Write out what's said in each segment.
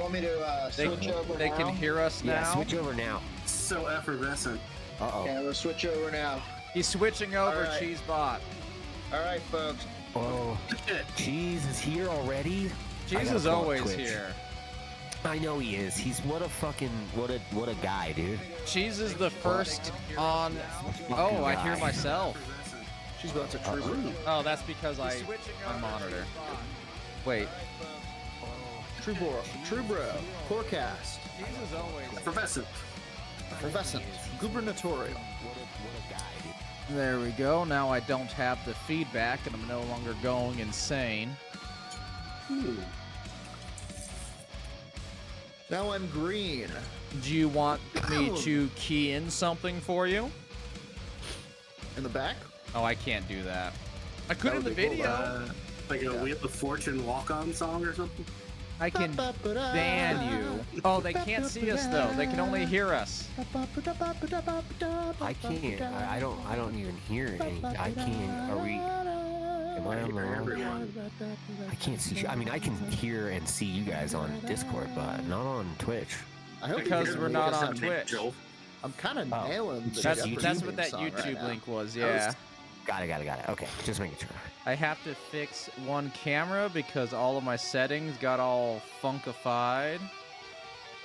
want me to switch over They now? can hear us now. Yeah, switch over now. So effervescent. Uh-oh. Yeah, we'll switch over now. He's switching over, All right. Cheesebot. All right, folks. Oh, Cheese is here already? Cheese is always here. I know he is. He's what a guy, dude. Cheese is the first on. Oh, I hear myself. She's about to true. Oh, that's because I monitor. Wait. True bro. Forecast. Cheese is always. Effervescent. Effervescent. Gubernatorial. What a guy, dude. There we go. Now I don't have the feedback, and I'm no longer going insane. Now I'm green. Do you want me to key in something for you? In the back? Oh, I can't do that. I could in the would be cool. video. Like a Wheel of Fortune walk-on song or something? I can ban you. Oh, they can't see us though. They can only hear us. I can't. I don't even hear any. I can't. Are we? Am I on the wrong? I can't see. I mean, I can hear and see you guys on Discord, but not on Twitch. I hope Because you we're can not make us on a- Twitch. I'm kind of nailing the That's Jeopardy what that song right YouTube now. link was. Yeah. Got it. Okay, just making sure. I have to fix one camera because all of my settings got all funkified.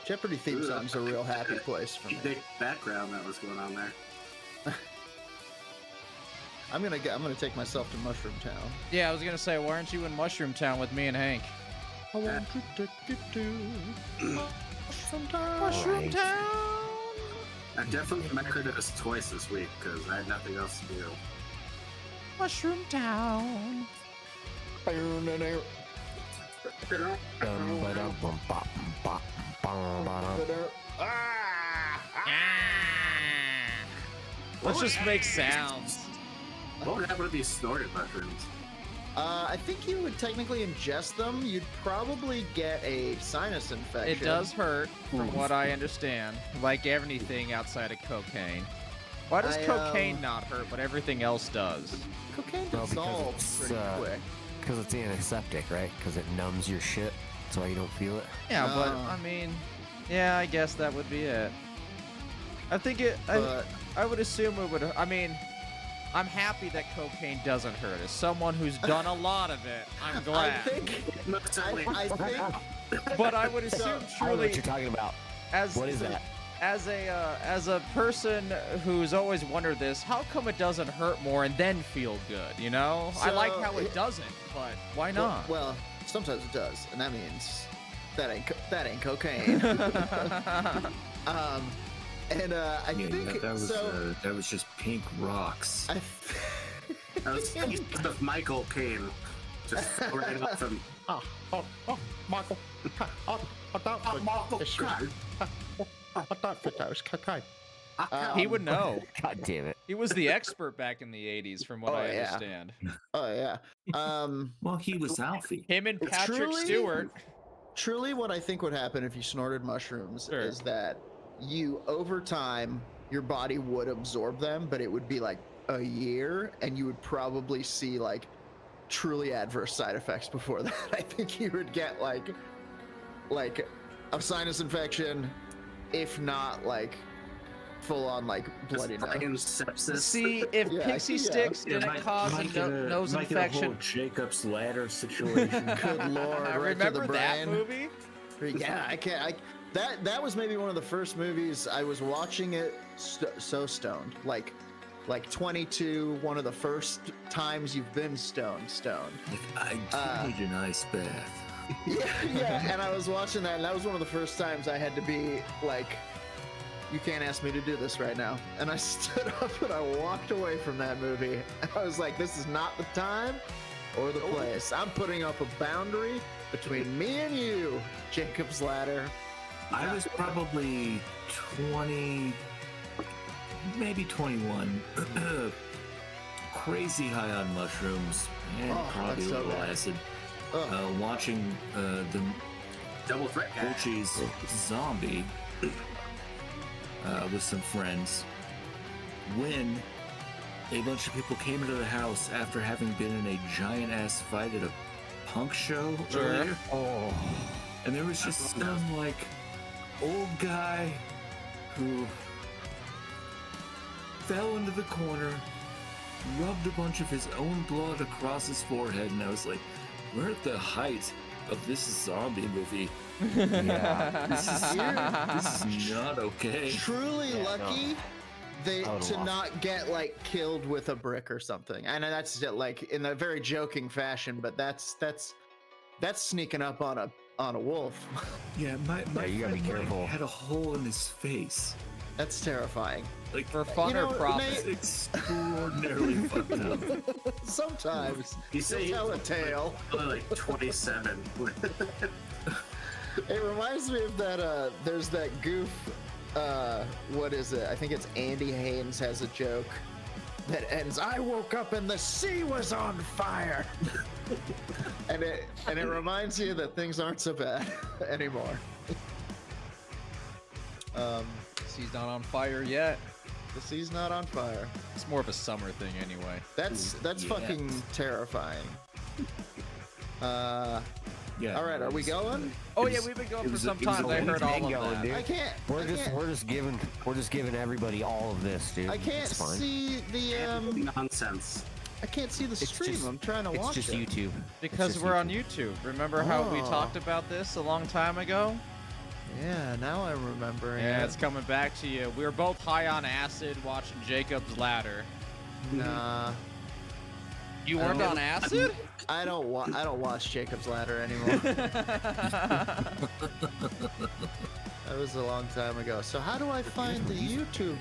Jeopardy theme song's a real happy place for me. Big background that was going on there. I'm gonna take myself to Mushroom Town. Yeah, I was gonna say, why aren't you in Mushroom Town with me and Hank? I want to take you to Mushroom Town. Mushroom Right. Town. I definitely measured it as twice this week because I had nothing else to do. Mushroom Town. Let's just make sounds. What would happen if you snorted mushrooms? I think you would technically ingest them. You'd probably get a sinus infection. It does hurt, from what I understand. Like everything outside of cocaine. Why does cocaine not hurt, but everything else does? Cocaine Well, because dissolves it's, pretty quick. Because it's antiseptic, right? Because it numbs your shit. That's why you don't feel it. Yeah, but I mean, yeah, I guess that would be it. I think it. I would assume it would. I mean, I'm happy that cocaine doesn't hurt. As someone who's done a lot of it, I'm glad. I think. I think. But I would assume I don't know truly, what you're talking about. as What is that? as a person who's always wondered this, how come it doesn't hurt more and then feel good? You know, I So, like how it doesn't, but why not? Well, sometimes it does, and that means that ain't cocaine. I think that was just pink rocks. I That was of Michael Caine. Just right up from Michael. He would know. God damn it. He was the expert back in the 80s, from what Oh, I yeah. understand. Oh yeah. Well, he was Alfie. Him and Patrick Truly? Stewart. Truly, what I think would happen if you snorted mushrooms Sure. is that over time, your body would absorb them, but it would be like a year, and you would probably see like truly adverse side effects before that. I think you would get like a sinus infection, if not like full on like bloody nose. fucking sepsis. See, if Yeah, Pixie yeah. Sticks didn't cause a nose Get a whole infection. Jacob's ladder situation. Good lord, I right to the remember that brain. movie? Yeah, I can't. That was maybe one of the first movies I was watching it so stoned, like 22. One of the first times you've been stoned. I need an ice bath. Yeah. And I was watching that, and that was one of the first times I had to be like, "You can't ask me to do this right now." And I stood up and I walked away from that movie. I was like, "This is not the time or the place. I'm putting up a boundary between me and you, Jacob's Ladder." I was probably 20, maybe 21. Crazy high on mushrooms and probably that's a so little bad. acid. Ugh. Watching the Double threat guy. Fulci's Zombie with some friends when a bunch of people came into the house after having been in a giant ass fight at a punk show earlier. and there was just some like old guy who fell into the corner, rubbed a bunch of his own blood across his forehead, and I was like, we're at the height of this zombie movie. Yeah. This is not okay. Truly lucky I would've to lost. not get like killed with a brick or something. And that's like in a very joking fashion, but that's sneaking up on a wolf. Yeah, my you gotta be friend Mike careful. had a hole in his face. That's terrifying. Like, For fun You know, or profit? Nate- it's extraordinarily fucked up. Sometimes You say tell a tale. Only like 27. It reminds me of that. There's that goof. What is it? I think it's Andy Haynes has a joke that ends. I woke up and the sea was on fire. and it reminds you that things aren't so bad anymore. Sea's not on fire yet. The sea's not on fire. It's more of a summer thing anyway. That's fucking terrifying. Yeah. All right, are we going? Oh yeah, we've been going for some time. I heard all of that. dude. I can't. We're just giving everybody all of this, dude. I can't It's fine. see the Nonsense. I can't see the It's stream. just- I'm trying to It's watch just it. YouTube. Because just we're on YouTube. YouTube. Remember how we Oh. talked about this a long time ago? Yeah, now I'm remembering. Yeah, it. it's coming back to you. We were both high on acid watching Jacob's Ladder. Nah, You weren't on acid? I don't watch Jacob's Ladder anymore. That was a long time ago. So how do I find the YouTube?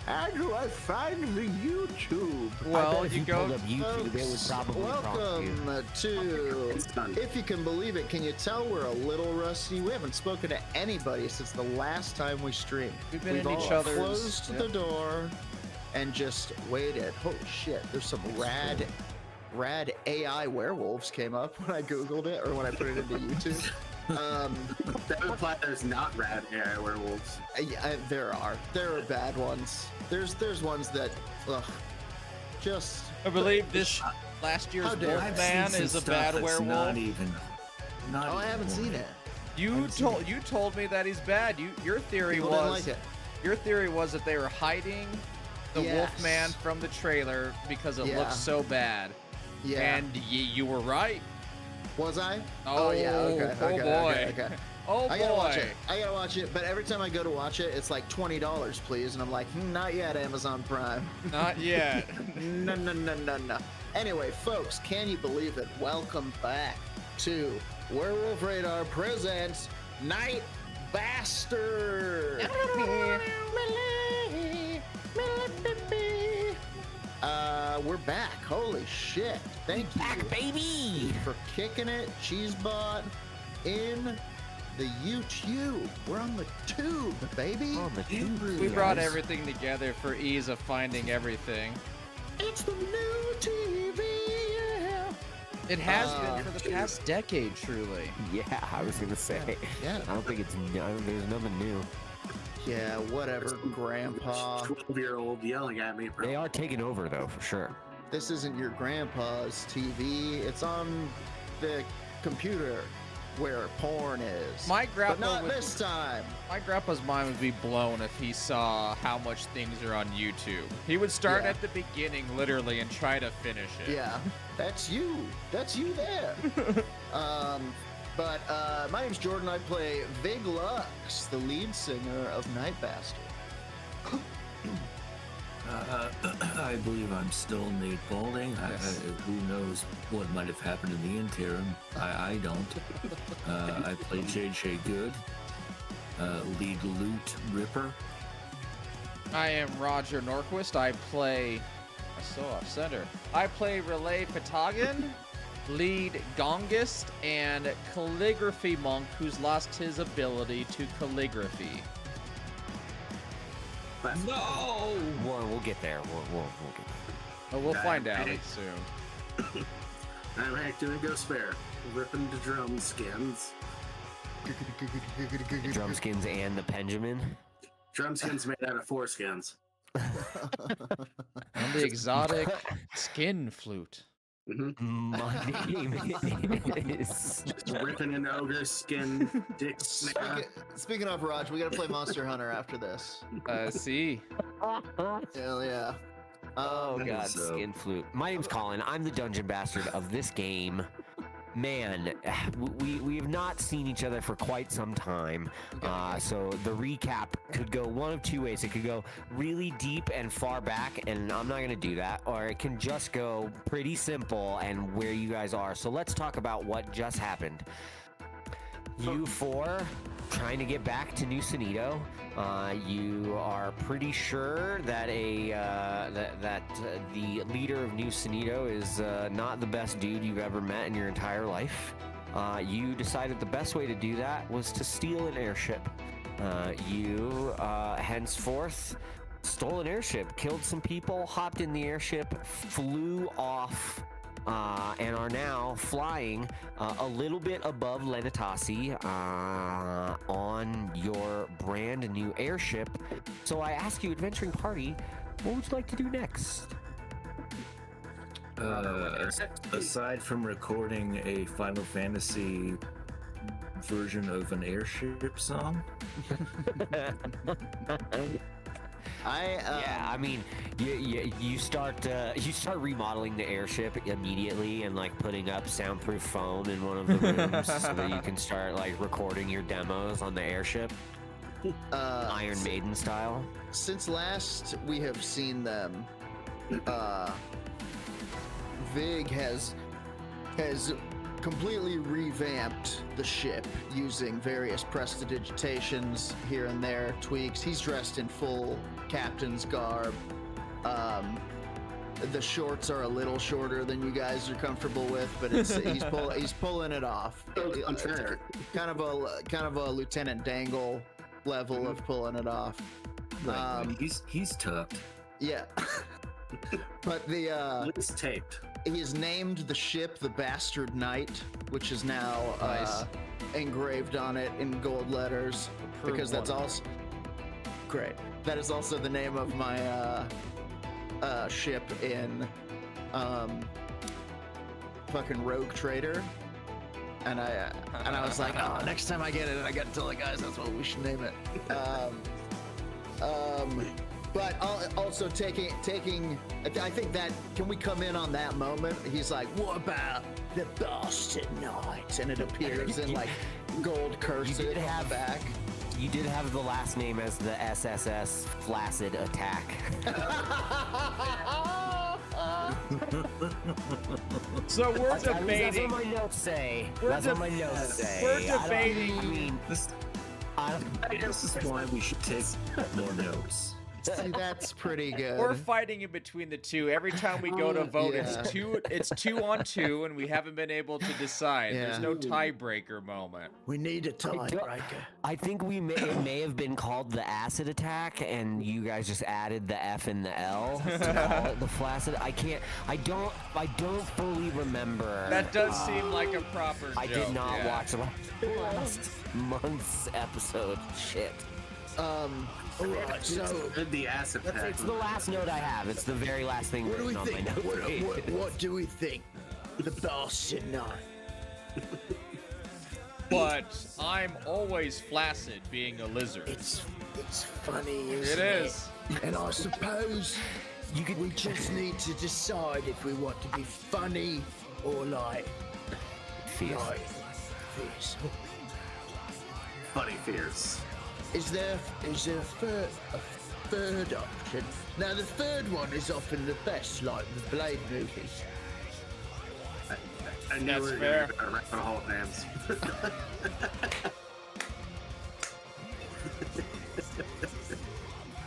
How do I find the YouTube? Well, if you go. pulled up YouTube, it would Folks, probably prompt you. welcome to. It's done. If you can believe it, can you tell we're a little rusty? We haven't spoken to anybody since the last time we streamed. We've been We've in all each other's. closed Yep. the door and just waited. Holy shit! There's some rad AI werewolves came up when I googled it or when I put it into YouTube. That would imply there's not rad AI werewolves. There are bad ones. There's ones that, ugh, just. I believe this last year's How dare I? Wolfman is a bad werewolf. Not even. Not Oh, I even haven't seen one. it. You told me that he's bad. Your theory People didn't was like it. your theory was that they were hiding the Yes. Wolfman from the trailer because it Yeah. looked so bad. Yeah. And you were right. Was I? Oh, yeah. Okay. oh okay, boy. Okay. Oh I gotta watch boy. it. I gotta watch it. But every time I go to watch it, it's like $20, please, and I'm like, not yet, Amazon Prime. Not yet. No. Anyway, folks, can you believe it? Welcome back to Werewolf Radar presents Night Bastard. We're back. Holy shit! Thank you. Back, baby! For kicking it, Cheesebot, in the YouTube. We're on the tube, baby. On the tube, We brought guys. everything together for ease of finding everything. It's the new TV. Yeah. It has been for the past decade, truly. Yeah, I was gonna say. Yeah. I don't think there's nothing new. Yeah, whatever, Grandpa. 12-year-old yelling at me. They are taking over though, for sure. This isn't your grandpa's TV. It's on the computer where porn is. My but grandpa not would- this time. My grandpa's mind would be blown if he saw how much things are on YouTube. He would start Yeah. at the beginning, literally, and try to finish it. Yeah, that's you. That's you there. But my name's Jordan. I play Vig Lux, the lead singer of Night Bastard. I believe I'm still Nate Balding. Who knows what might have happened in the interim? I don't. I play JJ Good, lead loot ripper. I am Roger Norquist. I play. I still off center. I play Relay Patagon, lead gongist, and calligraphy monk who's lost his ability to calligraphy. No! We'll get there. We'll get there. But we'll Yeah, find out right. soon. I'm acting a ghost bear, ripping the drum skins. The drum skins and the Benjamin. Drum skins made out of foreskins. And the exotic skin flute. My name is. Just ripping an ogre skin dick. Speaking of Raj, we gotta play Monster Hunter after this. See. Hell yeah. Oh god, So- skin flute. My name's Colin. I'm the dungeon bastard of this game. Man, we have not seen each other for quite some time. So the recap could go one of two ways. It could go really deep and far back, and I'm not gonna do that, or it can just go pretty simple and where you guys are. So let's talk about what just happened. You four trying to get back to New Sonido. You are pretty sure that the leader of New Sonido is not the best dude you've ever met in your entire life. You decided the best way to do that was to steal an airship. You henceforth stole an airship, killed some people, hopped in the airship, flew off. And are now flying a little bit above Lenatasi on your brand new airship. So I ask you, adventuring party, what would you like to do next? Aside from recording a Final Fantasy version of an airship song, Yeah, I mean, you start remodeling the airship immediately and like putting up soundproof foam in one of the rooms so that you can start like recording your demos on the airship, Iron Maiden style. Since last we have seen them, Vig has completely revamped the ship using various prestidigitations here and there, tweaks. He's dressed in full captain's garb. The shorts are a little shorter than you guys are comfortable with, but he's pulling it off. Unfair. Kind of a Lieutenant Dangle level of pulling it off. right, he's tucked. Yeah. But It's taped. he has named the ship the Bastard Knight, which is now Nice. engraved on it in gold letters, Approved because that's one. also great. That is also the name of my ship in fucking Rogue Trader. And I was like, oh, next time I get it, I got to tell the guys that's what we should name it. But also taking, I think that, can we come in on that moment? He's like, what about the Bastard Knight? And it appears in like gold cursive did on have- the back. You did have the last name as the SSS Flaccid Attack. So we're That's debating. what my notes say. We're That's what my notes say. we're I don't- debating- I mean, This I- this is why we should take more notes. See, that's pretty good. We're fighting in between the two. Every time we go to vote, Yeah. it's two on two, and we haven't been able to decide. There's Yeah. no tiebreaker moment. We need a tiebreaker. I think it may have been called the Acid Attack, and you guys just added the F and the L to call it the Flaccid. I don't fully remember. That does seem like a proper joke. I did not yeah. watch last month's episode. Shit. Alright, so The acid pack. It's the last note I have. It's the very last thing what do we written on my think? note page. What do we think? The Bastard Knight. But I'm always flaccid, being a lizard. It's funny, It isn't is. And I suppose we just need to decide if we want to be funny or like Fierce. this. Funny fears. Is there a third option? Now the third one is often the best, like the Blade movies. I knew That's we were fair. going to wrap the whole names.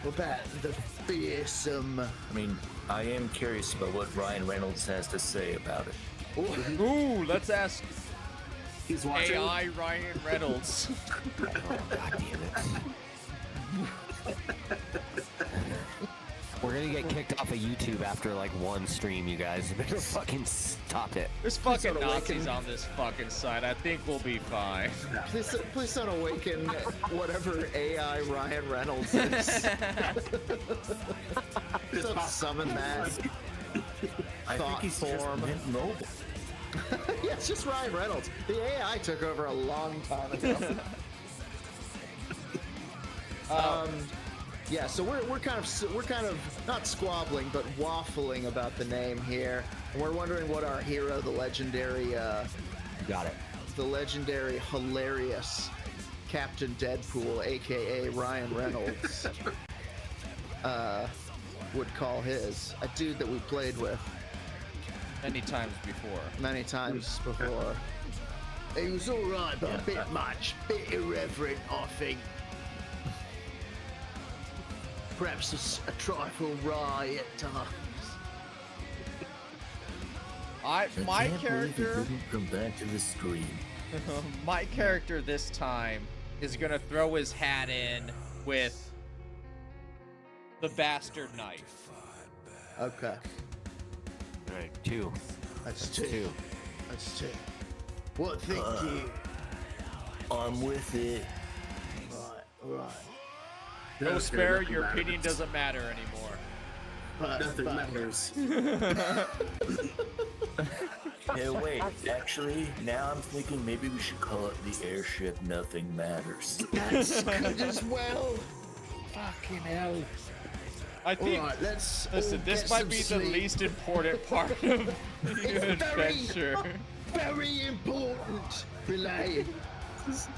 What about the fearsome? I mean, I am curious about what Ryan Reynolds has to say about it. Ooh, let's ask He's watching. AI Ryan Reynolds. Oh, God damn it. We're gonna get kicked off of YouTube after like one stream, you guys. You better fucking stop it. There's fucking don't Nazis awaken. on this fucking side. I think we'll be fine. Please don't awaken whatever AI Ryan Reynolds is. Don't summon that. I thought think he's form. just Mint Mobile. Yeah, it's just Ryan Reynolds. The AI took over a long time ago. Yeah, so we're kind of not squabbling, but waffling about the name here. And we're wondering what our hero, the legendary, Got it. the legendary, hilarious Captain Deadpool, aka Ryan Reynolds, would call his. A dude that we played with Many times before. many times before. He was all right, but a bit much, bit irreverent, I think. Perhaps a trifle wry at times. I My can't believe he character, didn't come back to the stream. my character this time is gonna throw his hat in with the bastard knife. Okay, All right, 2. that's two. That's two. What think you? I'm with it. Right. No spare, nothing your matters. opinion doesn't matter anymore. Nothing matters. Yeah, wait. Actually, now I'm thinking maybe we should call it the airship. Nothing matters. That's good as well. Fucking hell. I think. Alright, let's Listen, all this get might some be the sleep. least important part of the It's adventure. Very important, Belay. This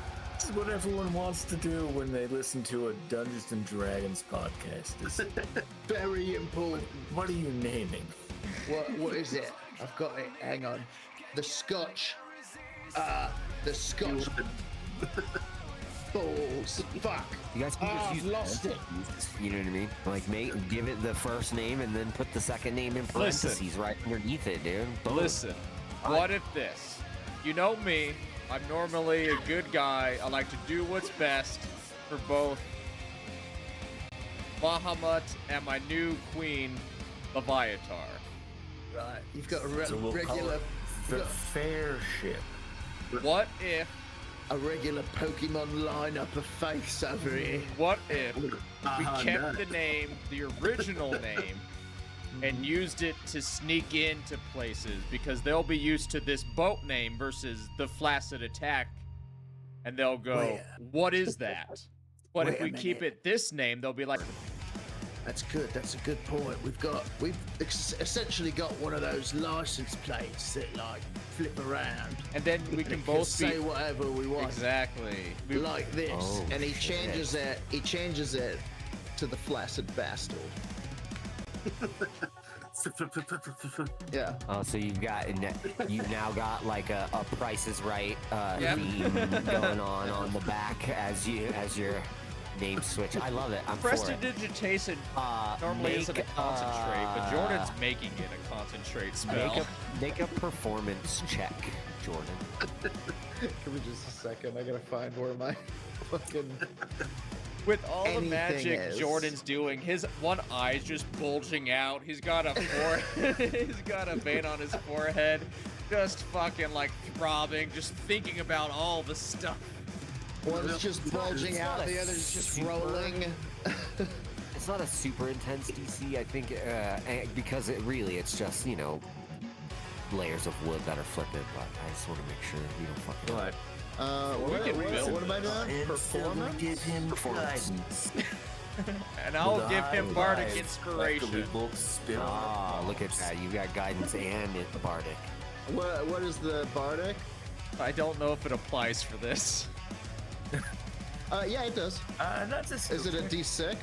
is what everyone wants to do when they listen to a Dungeons and Dragons podcast. Is, Very important. what are you naming? What is it? I've got it. Hang on. The Scotch. The Scotch balls. Fuck. You guys can just I've use lost it. You know what I mean? Like, give it the first name and then put the second name in parentheses Listen. right underneath it, dude. Boom. Listen, what if this? You know me, I'm normally a good guy. I like to do what's best for both Bahamut and my new queen, Leviatar. Right. You've got a So we'll call regular. it the fair ship. What if, A regular Pokemon lineup of face over here. what if we kept Done. the name, the original name, and used it to sneak into places because they'll be used to this boat name versus the Flaccid Attack, and they'll go, Wait. what is that? But if Wait a we keep minute. it this name, they'll be like, That's good. That's a good point. We've essentially got one of those license plates that like flip around. and then we can And both say be whatever we want. exactly. We, Like this. Oh, and he shit. changes it. He changes it to the Flaccid Bastard. Yeah. Oh, so you've now got like a Price is Right Yep. theme going on the back as your name switch. I love it. I'm for it. Prestidigitation normally isn't a concentrate, but Jordan's making it a concentrate spell. Make a performance check, Jordan. Give me just a second. I gotta find where my fucking. With all the Anything magic is. Jordan's doing, his one eye's just bulging out. He's got a he's got a vein on his forehead, just fucking like throbbing, just thinking about all the stuff. One's just bulging It's out, not a the other's just super- rolling. It's not a super intense DC, I think, because it's just, layers of wood that are flipping, but I just want to make sure we don't fucking What? What am I doing? Performance? Give him Performance. guidance. And I'll With give eye him bardic life, inspiration. after we both spit on our look at palms. that. You got guidance and the bardic. What is the bardic? I don't know if it applies for this. Yeah, it does. That's a Is it a D6?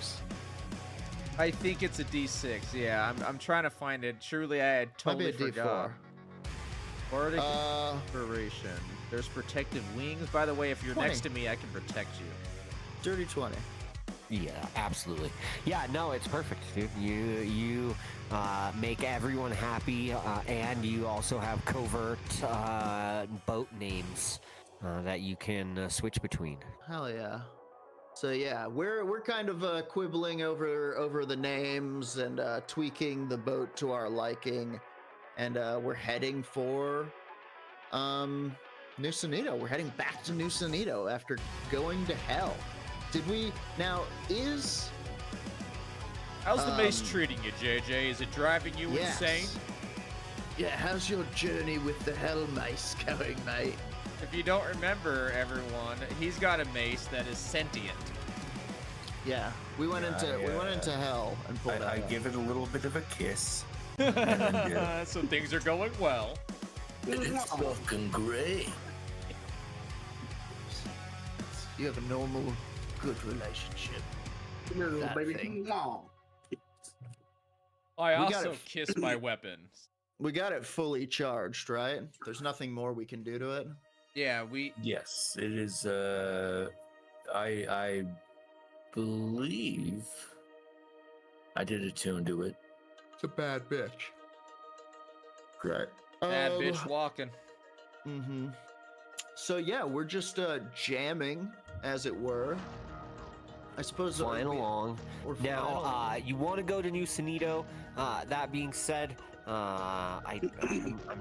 I think it's a D6. Yeah, I'm trying to find it. Truly, I had Might be totally a forgot. D4. Bardic Uh, inspiration. There's protective wings. By the way, if you're 20. next to me, I can protect you. dirty 20. Yeah, absolutely. Yeah, no, it's perfect, dude. You make everyone happy, and you also have covert boat names that you can switch between. Hell yeah. So yeah, we're kind of quibbling over the names and tweaking the boat to our liking, and we're heading for New Sonito. We're heading back to New Sonito after going to hell. Did we now is How's the mace treating you, JJ? Is it driving you yes. insane? Yeah, how's your journey with the Hell Mace going, mate? If you don't remember, everyone, he's got a mace that is sentient. Yeah, we went into hell and pulled out. I give it a little bit of a kiss. So things are going well. It's fucking great. You have a normal, good relationship. Come here, little That baby. thing. Come on. I We got also it. kiss my weapons. We got it fully charged, right? There's nothing more we can do to it. Yeah, we. Yes, it is. I believe I did attune to it. It's a bad bitch. Right. Bad bitch walking. Mm-hmm. So yeah, we're just jamming, as it were. I suppose Flying along. we're flying Now, along. you want to go to New Sonido. That being said, I'm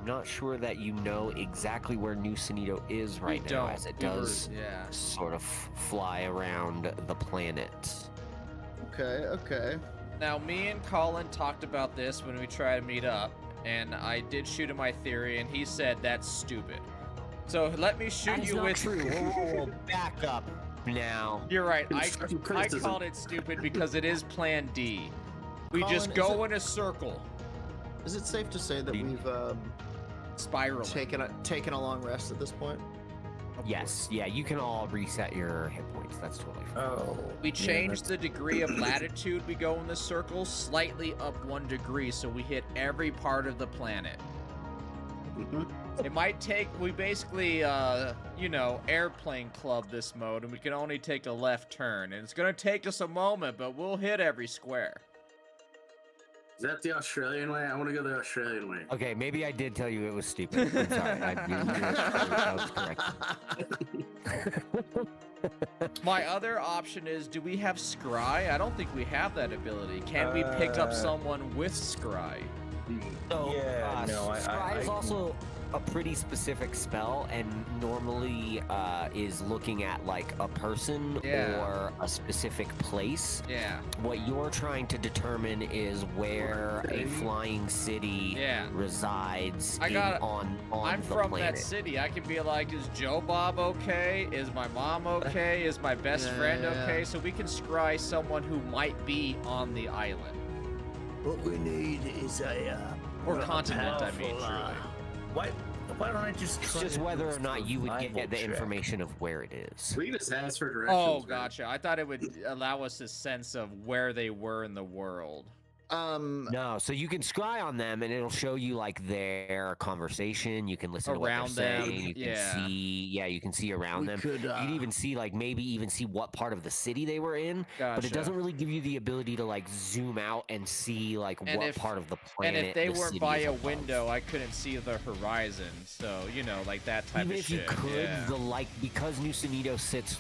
not sure that you know exactly where New Sonido is right We now, don't. as it We were- does yeah. sort of fly around the planet. Okay. Now, me and Colin talked about this when we tried to meet up, and I did shoot him my theory, and he said that's stupid. So let me shoot That is you not with. true. Whoa, back up now. You're right. I Constructive criticism. called it stupid because it is Plan D. We Colin, just is go in a circle, Is it safe to say that we've spiraling. taken a long rest at this point? Yes, yeah, you can all reset your hit points. That's totally fine. Oh, We changed the degree of latitude we go in the circle slightly up 1 degree, so we hit every part of the planet. Mhm. It might take. We basically, airplane club this mode, and we can only take a left turn, and it's gonna take us a moment, but we'll hit every square. Is that the Australian way? I want to go the Australian way. Okay, maybe I did tell you it was stupid. I'm sorry. That was correct. My other option is, do we have scry? I don't think we have that ability. Can we pick up someone with scry? So, Yeah, no, Scry is I- also a pretty specific spell, and normally is looking at like a person Yeah. or a specific place. Yeah. What you're trying to determine is where a flying city Yeah. resides I got it. on I'm the from planet. that city. I can be like, is Joe Bob okay? Is my mom okay? Is my best friend Yeah. okay? So we can scry someone who might be on the island. What we need is Or continent, I mean, powerful, truly. Why don't I just? It's try just to whether do or a not you would survival get the check? information of where it is. We just asked for directions. Oh, man. gotcha. I thought it would allow us a sense of where they were in the world. No, so you can scry on them, and it'll show you like their conversation. You can listen to what Around they're them, saying. You can yeah. you can see around We them. could, You can even see like maybe even see what part of the city they were in. But Gotcha. it doesn't really give you the ability to like zoom out and see like And what if- part of the And planet. if they the weren't city by is a above. window, I couldn't see the horizon. So, like that type Even of if shit. you could, yeah. because New Sonido sits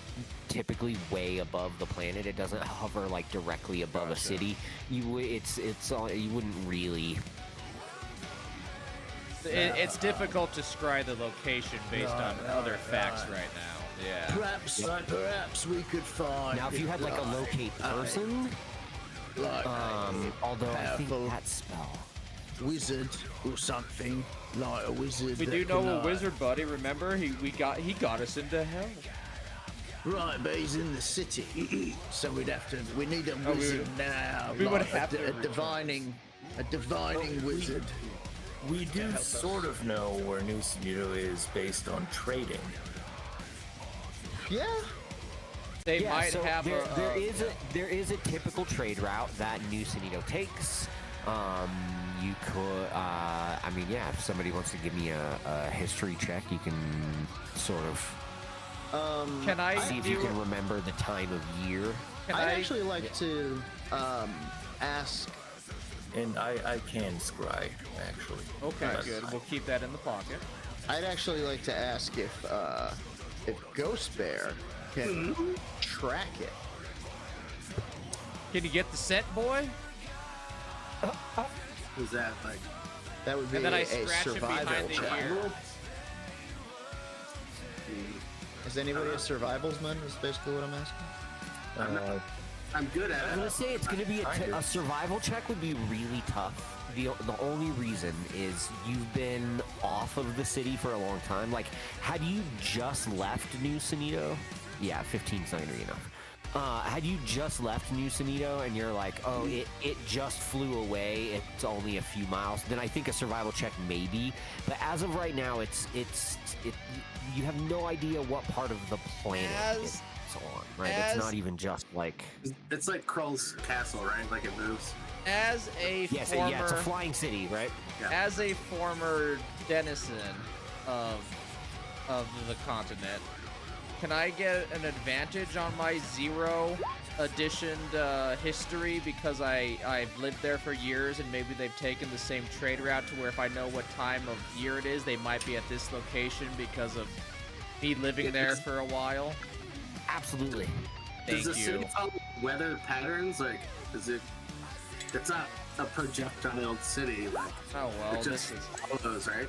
typically way above the planet, it doesn't hover like directly above a Gotcha. city. You wouldn't really. It's difficult to scry the location based on other facts right now. Yeah. Perhaps we could find. Now, if you had like a locate person, although I think powerful that spell. wizard or something like a wizard. We that do know can, a wizard, buddy. Remember, he got us into hell. Right, but he's in the city, so we need a Oh, wizard now. we would like have to a divining wizard. We do sort of know where New Sonido is based on trading. Yeah. They Yeah, might so have there is a typical trade route that New Sonido takes. You could, if somebody wants to give me a history check, you can sort of Can I see if do? you can remember the time of year. Can I'd I actually like to ask. And I can scry, actually. Okay, Yes. good. We'll keep that in the pocket. I'd actually like to ask if Ghost Bear can track it. Can you get the scent, boy? Was that like? That would be And then I a scratch him survival behind the check. ear. Is anybody a survivalsman? Is basically what I'm asking. I'm good at I'm gonna it. say it's gonna be a survival check would be really tough. The only reason is you've been off of the city for a long time. Like, had you just left New Sonido? Yeah, 15's not gonna be enough. Had you just left New Sonido and you're like, oh, it just flew away, it's only a few miles, then I think a survival check maybe. But as of right now, you have no idea what part of the planet it's on, right? It's not even just like... It's like Krull's castle, right? Like it moves. As a former... Yeah, it's a flying city, right? Yeah. As a former denizen of the continent, can I get an advantage on my 0 editioned history because I've lived there for years and maybe they've taken the same trade route to where if I know what time of year it is, they might be at this location because of me living there for a while? Absolutely. Does the Thank city you. follow weather patterns? Like, is it? It's not a projectile city. Like, Oh well, it this just is... follows, right?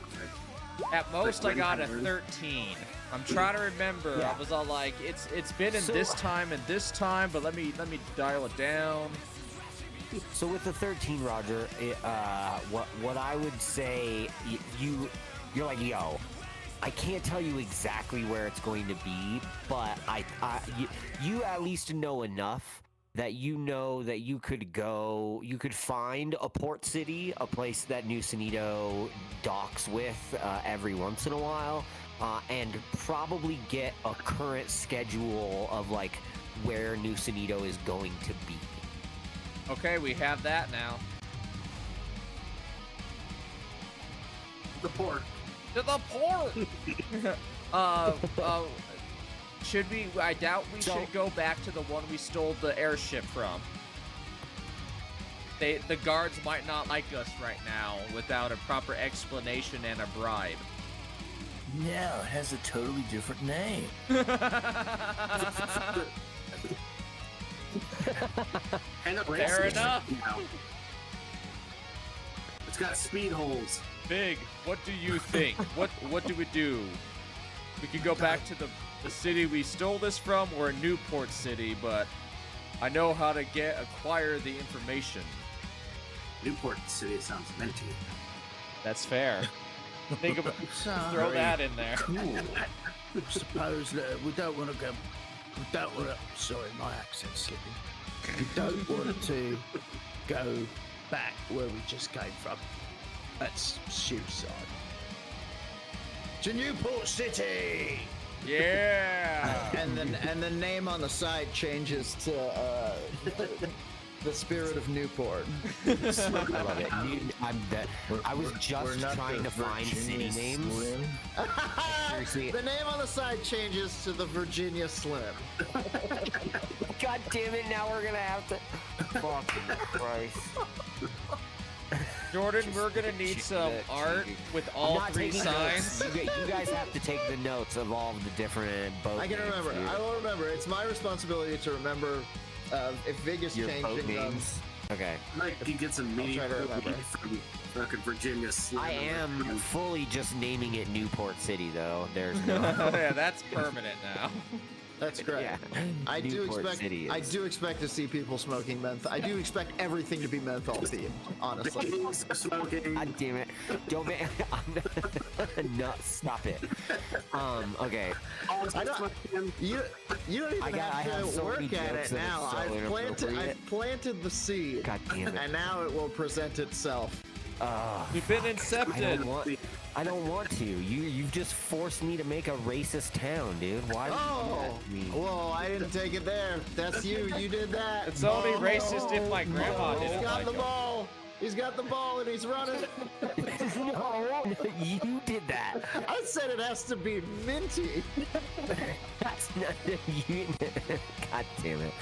At most, Like I got a when- 13. I'm trying to remember. Yeah. I was all like, it's been in this time and this time, but let me dial it down. So with the 13, Roger, what I would say, you're like, yo, I can't tell you exactly where it's going to be, but you at least know enough that you know that you could find a port city, a place that New Sonido docks with every once in a while, and probably get a current schedule of like where New Sonido is going to be. Okay, we have that now. The port. To the port! Should we... I doubt we should go back to the one we stole the airship from. The guards might not like us right now without a proper explanation and a bribe. No, it has a totally different name. And a Fair race enough. you know. It's got speed holes. Big, what do you think? What do we do? We could go back to the city we stole this from or a Newport city, but I know how to acquire the information. Newport City sounds minty. That's fair. Think about throw that in there. Cool. Suppose that we don't want to go. We don't want to. Sorry, my accent's slipping. We don't want to go back where we just came from. That's suicide. To Newport City. Yeah. And the name on the side changes to the Spirit of Newport. I love it. I was just trying to find city names. Seriously. The name on the side changes to the Virginia Slim. God damn it! Now we're gonna have to. Fucking Christ. Jordan, we're gonna need some art with all I'm not 3 taking signs. notes. You guys have to take the notes of all of the different boat I can names, remember. dude. I will remember. It's my responsibility to remember if Vig is Your boat changing them. names. Okay. Like he gets a mini try to remember. from fucking Virginia Slim. I am fully just naming it Newport City, though. There's no. Yeah, that's permanent now. That's correct. Yeah. I do Newport expect. City I is- do expect to see people smoking menthol. I do expect everything to be menthol themed. Honestly. Smoking. God damn it! Don't make. No, stop it. Okay. I don't. You don't even I have have to so many work at jokes it that are now. so I've inappropriate. planted the seed, God damn it. and now it will present itself. We've been I incepted. don't want to. You've just forced me to make a racist town, dude. Why would you do that to me? Whoa! I didn't take it there. That's you. You did that. It's only racist if my grandma He's didn't got like the him. ball. He's got the ball and he's running. No, you did that. I said it has to be minty. That's not you. God damn it.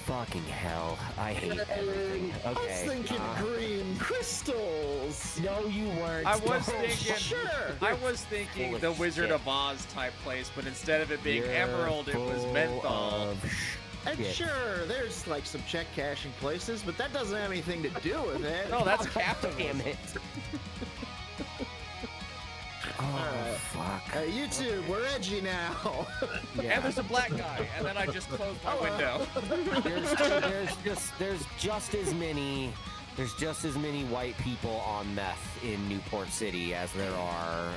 Fucking hell. I hate everything. I was Okay. thinking green crystals. No, you weren't. I was No. thinking, Sure. I was thinking Full the of Wizard shit. of Oz type place, but instead of it being You're emerald, it was full menthol. of And shit. sure, there's like some check cashing places, but that doesn't have anything to do with it. No, that's God capitalism. damn it. Oh, fuck. Hey, YouTube, we're edgy now. And there's a black guy, and then I just closed my window. There's just as many white people on meth in Newport City as there are.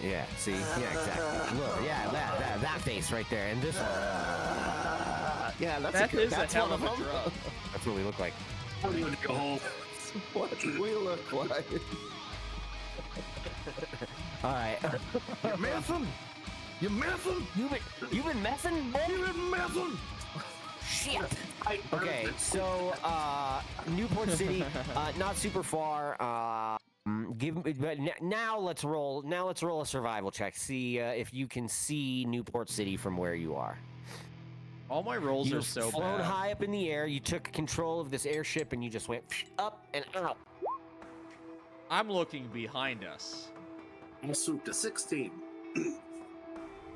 Yeah. See. Yeah. Exactly. Look. Yeah. That face right there, and this. Yeah, That is a hell of a them. drug. That's what we look like. I don't even go home. What do we look like? All right. You messing? You messing? You've been messing, boy? You been messing? Shit. Okay, so Newport City, not super far. Now let's roll a survival check. See if you can see Newport City from where you are. All my rolls are You've so flown bad. high up in the air. You took control of this airship and you just went up and out. I'm looking behind us. I swooped to 16.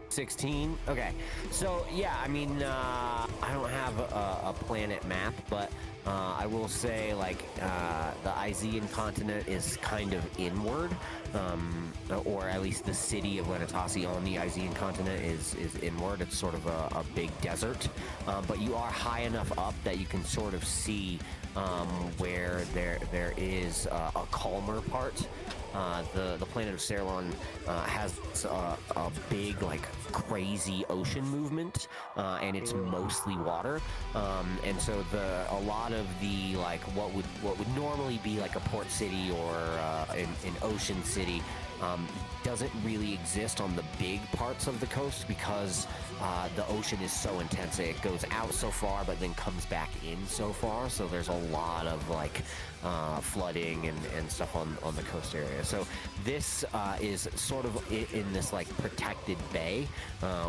16. Okay, so yeah, I mean, I don't have a planet map, but I will say, like, the Izean continent is kind of inward, or at least the city of Lenatasi on the Izean continent is inward. It's sort of a big desert, but you are high enough up that you can sort of see where there is a calmer part. The planet of Ceylon has a big, like, crazy ocean movement, and it's mostly water. And so a lot of the, like, what would normally be like a port city or an ocean city doesn't really exist on the big parts of the coast because the ocean is so intense. It goes out so far, but then comes back in so far. So there's a lot of, like, flooding and stuff on the coast area. So this is sort of in this, like, protected bay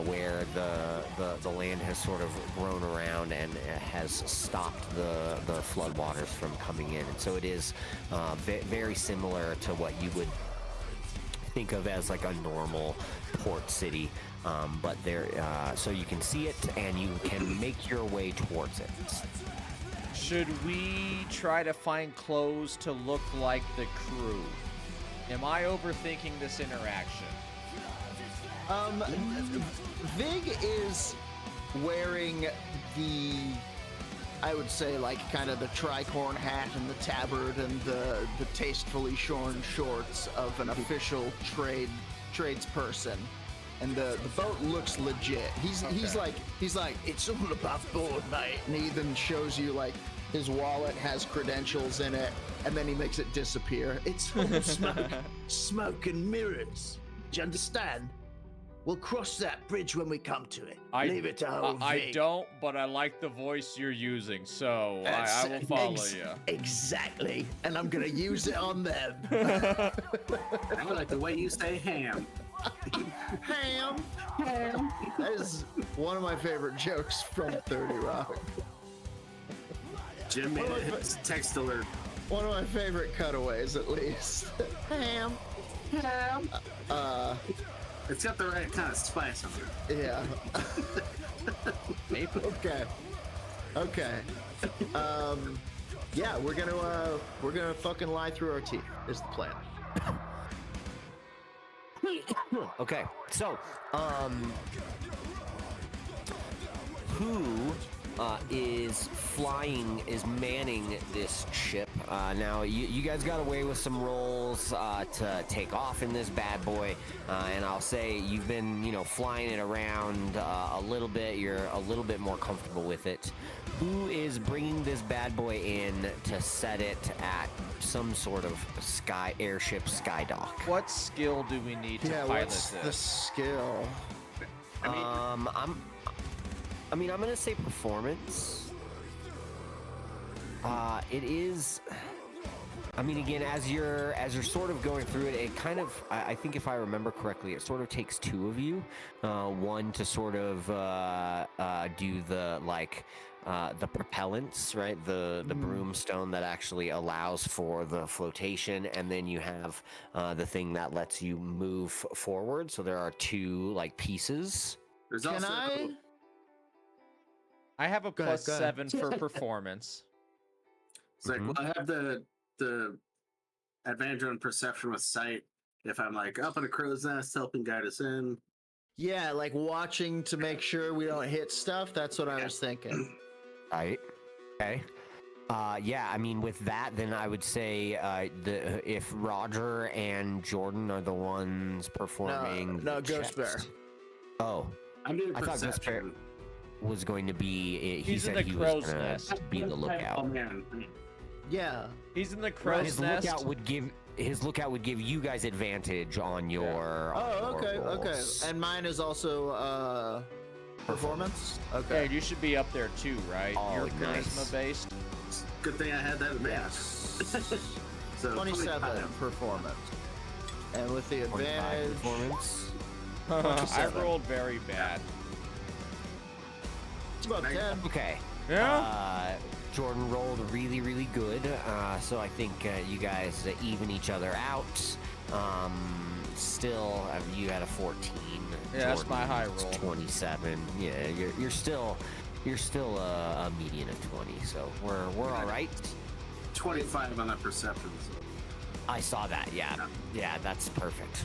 where the land has sort of grown around and has stopped the floodwaters from coming in. And so it is very similar to what you would think of as, like, a normal port city, but there, so you can see it and you can make your way towards it. Should we try to find clothes to look like the crew? Am I overthinking this interaction? Vig is wearing I would say, like, kind of the tricorn hat and the tabard and the tastefully shorn shorts of an official tradesperson. And the boat looks legit. He's like, It's all above board, mate. and he then shows you, like, his wallet has credentials in it, and then he makes it disappear. It's all smoke and mirrors. Do you understand? We'll cross that bridge when we come to it. Leave it to old I Vic. don't, but I like the voice you're using, so I will follow you. Exactly. And I'm going to use it on them. I like the way you say ham. Ham. That is one of my favorite jokes from 30 Rock. Jim made a text alert. One of my favorite cutaways, at least. Ham. It's got the right kind of spice on it. Yeah. Okay. Yeah, we're gonna fucking lie through our teeth. Is the plan. Okay, so who is manning this ship? Now you guys got away with some rolls to take off in this bad boy, and I'll say you've been, flying it around a little bit. You're a little bit more comfortable with it. Who is bringing this bad boy in to set it at some sort of airship sky dock? What skill do we need to pilot what's this? the skill? I'm gonna say performance. It is. I mean, again, as you're sort of going through it, it kind of, I think if I remember correctly, it sort of takes two of you. One to sort of do the propellants, right? The broomstone that actually allows for the flotation, and then you have the thing that lets you move forward. So there are two pieces. There's Can also I have a Go ahead, plus go ahead. 7 for performance. it's like, well, I have the advantage on perception with sight if I'm like up in a crow's nest helping guide us in. Yeah, like watching to make sure we don't hit stuff. That's what I was thinking. Right. Okay. Yeah, I mean, with that, then I would say if Roger and Jordan are the ones performing. No, the Ghost Bear. checks. Oh, I'm doing I thought Ghost Bear perception. was going to be. He He's in said the he was crow's going nest. to be the Oh lookout. man. Yeah. He's in the crow's His nest. lookout would give you guys advantage on your. on Oh, your okay, okay. rolls. And mine is also performance. Okay. Hey, you should be up there too, right? Oh, You're nice. charisma based. Good thing I had that advance. Yes. So 27 25. performance. And with the 25 advantage, performance. I 27. rolled very bad. it's about 10. Okay. Yeah. Jordan rolled really, really good. So I think you guys even each other out. Still, you had a 14. Yeah, that's my high Jordan's roll. 27. Yeah, you're still a median of 20. So we're all right. 25 on that perception. So. I saw that. Yeah, that's perfect.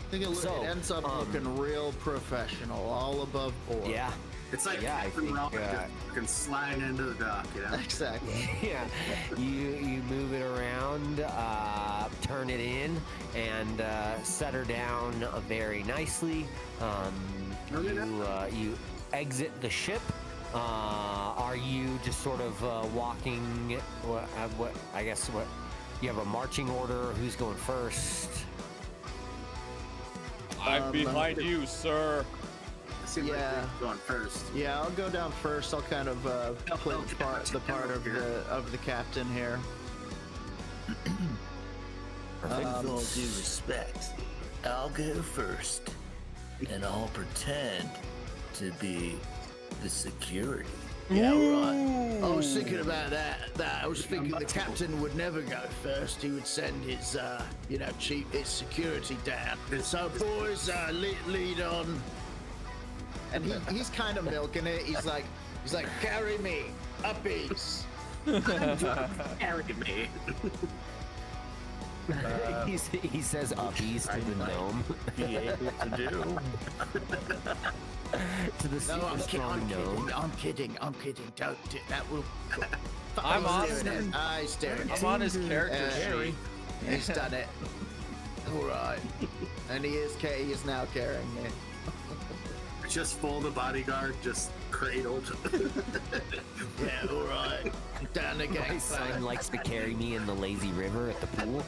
I think it So, ends up looking real professional, all above board. Yeah. It's like Yeah, I Captain think, Rock just can slide into the dock, you know? Exactly. Yeah, you move it around, turn it in, and set her down very nicely. You exit the ship. Are you just sort of walking? What? I guess what? You have a marching order. Who's going first? I'm behind you, sir. It seems like Yeah. we're going first. Yeah, I'll go down first. I'll kind of play the part of the captain here. Perfect. With all due respect, I'll go first, and I'll pretend to be the security. Yeah, right. I was thinking about that. I was thinking the captain would never go first. He would send his, his security down. So, boys, lead on. And he's kind of milking it. He's like, carry me, uppies. Carry me. He says uppies to the gnome. Be able to do. To the super No, strong gnome. I'm kidding. Don't do that. Will. I'm on. He's doing it. I'm on his character Uh, sheet. He's done it. All right. And he is now carrying me. Just full the bodyguard, just cradled. Yeah, all right. Down the My son gangplank. likes to carry me in the lazy river at the pool.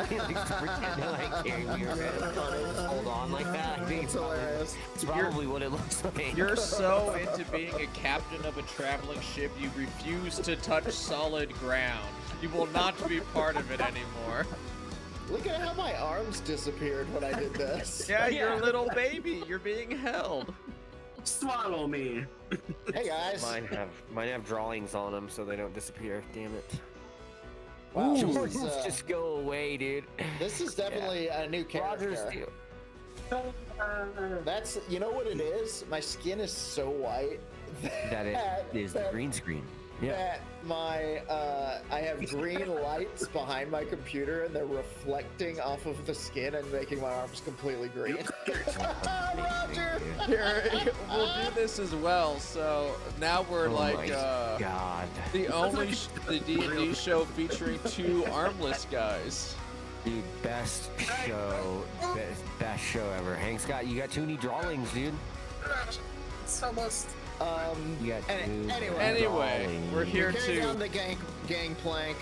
He likes to pretend to like carry me around. Hold on like that. I think It's hilarious. it's probably what it looks like. You're so into being a captain of a traveling ship, you refuse to touch solid ground. You will not be part of it anymore. Look at how my arms disappeared when I did this. Yeah, you're a little baby. You're being held. Swallow me. Hey guys. Mine have drawings on them so they don't disappear. Damn it. Wow, this Jordan's is, just go away, dude. this is definitely a new character. Roger's That's, you know what it is? My skin is so white that it is the green screen. Yeah. that my I have green lights behind my computer and they're reflecting off of the skin and making my arms completely green. Roger! Here, we'll do this as well. So now we're Oh like my God. the only the D&D show featuring two armless guys. Dude, best show ever. Hank Scott, you got too many drawings, dude. It's almost. You got too Anyway, drawings. we're here Carry down to. the gangplank,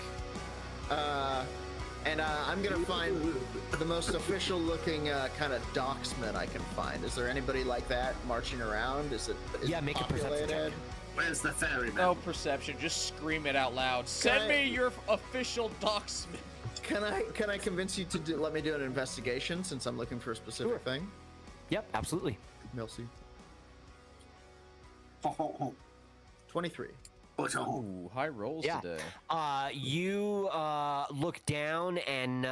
and I'm gonna find the most official looking kind of docksman I can find. Is there anybody like that marching around? Is it Yeah, make a perception populated? Where's the ferryman? No perception. Just scream it out loud. Send me your official docksman. Can I convince you to let me do an investigation since I'm looking for a specific thing? Yep, absolutely. Merci. Oh, 23. Ooh, high rolls Yeah. today. You look down and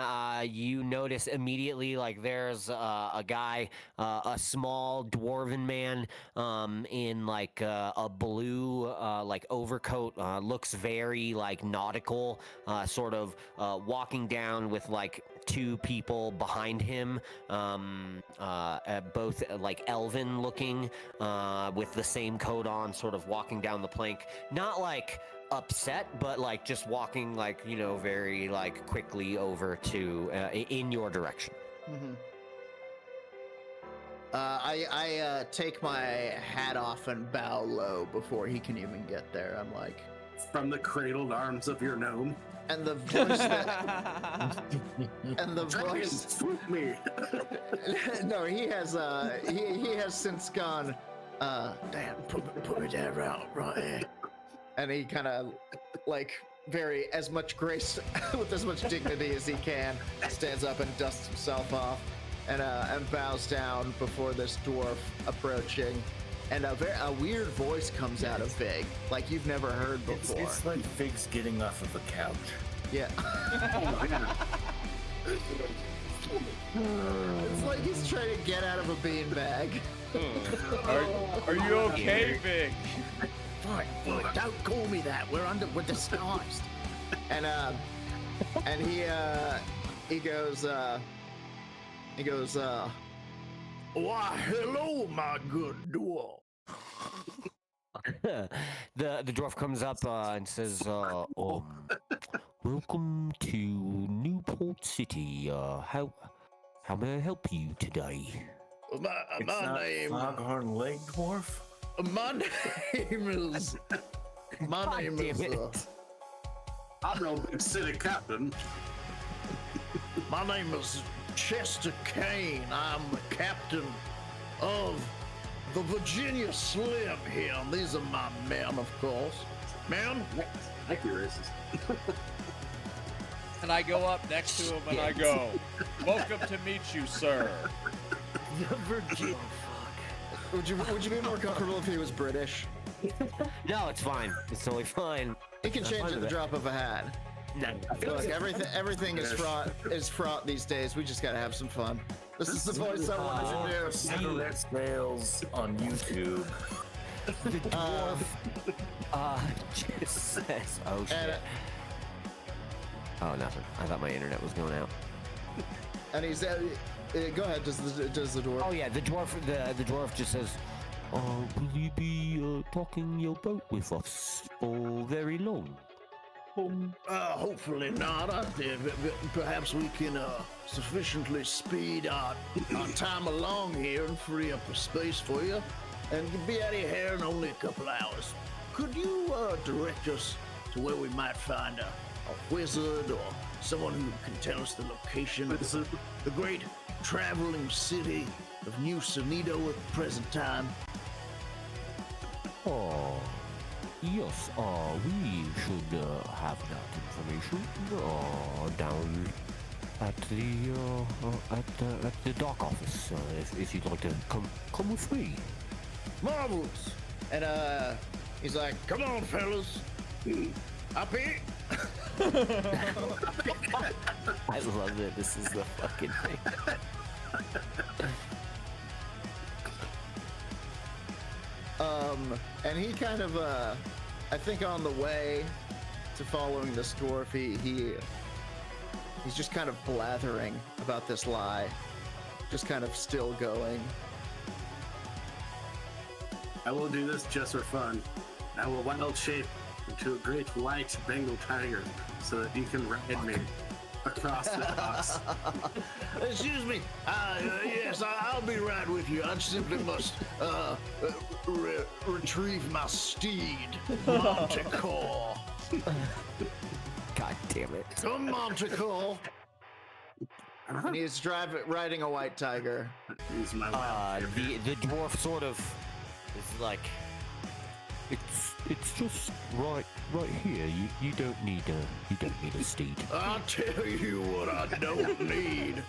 you notice immediately like there's a guy, a small dwarven man in like a blue like overcoat, looks very like nautical, sort of walking down with like two people behind him, both like elven looking, with the same coat on, sort of walking down the plank, not like upset, but like just walking like, you know, very like quickly over to in your direction. I take my hat off and bow low before he can even get there. I'm like, From the cradled arms of your gnome. and the voice that, and the voice. Swoop me. No, he has since gone. Damn, put me down right here. And he kind of like very as much grace with as much dignity as he can stands up and dusts himself off and bows down before this dwarf approaching, and a weird voice comes out of Vig like you've never heard before. It's like Fig's getting off of a couch. Yeah. It's like he's trying to get out of a beanbag. Are you okay, Vic? Fine, don't call me that. We're disguised. And he goes Why, hello, my good dwarf. The dwarf comes up and says, welcome to Newport City. How may I help you today? It's My not name Foghorn Leg Dwarf. My name is I'm no big city captain. my name is Chester Kane. I'm the captain of the Virginia Slim here. And these are my men, of course. Men? Thank you, racist. And I go up next to him and I go, welcome to meet you, sir. The Virginia. would you be more comfortable if he was British? No, it's fine. It's totally fine. He can change at the drop of a hat. No, Look, everything is fraught these days. We just gotta have some fun. This is the voice I wanted to do. Cigarette sales on YouTube. the dwarf just says, oh shit. And, Oh, nothing. I thought my internet was going out. and he's go ahead. Does the dwarf? Oh yeah, the dwarf just says, will you be talking your boat with us for very long? Hopefully not. Perhaps we can sufficiently speed our time along here and free up the space for you, and be out of here in only a couple hours. Could you direct us to where we might find a wizard or someone who can tell us the location of the great traveling city of New Sonido at the present time? Oh, yes, we should have that information down at the dock office. If you'd like to come with me. Marvelous. And he's like, Come on, fellas. Up here. I love it. This is the fucking thing. and he kind of I think on the way to following this dwarf, he's just kind of blathering about this lie, just kind of still going. I will do this just for fun. I will wild shape into a great white Bengal tiger so that you can ride me across the docks. Excuse me. Yes, I'll be right with you. I simply must retrieve my steed, Montecore. God damn it. Come, Montecore. And he's riding a white tiger. Use my wild shape. The dwarf sort of is like, it's just right here. You don't need a steed. I'll tell you what I don't need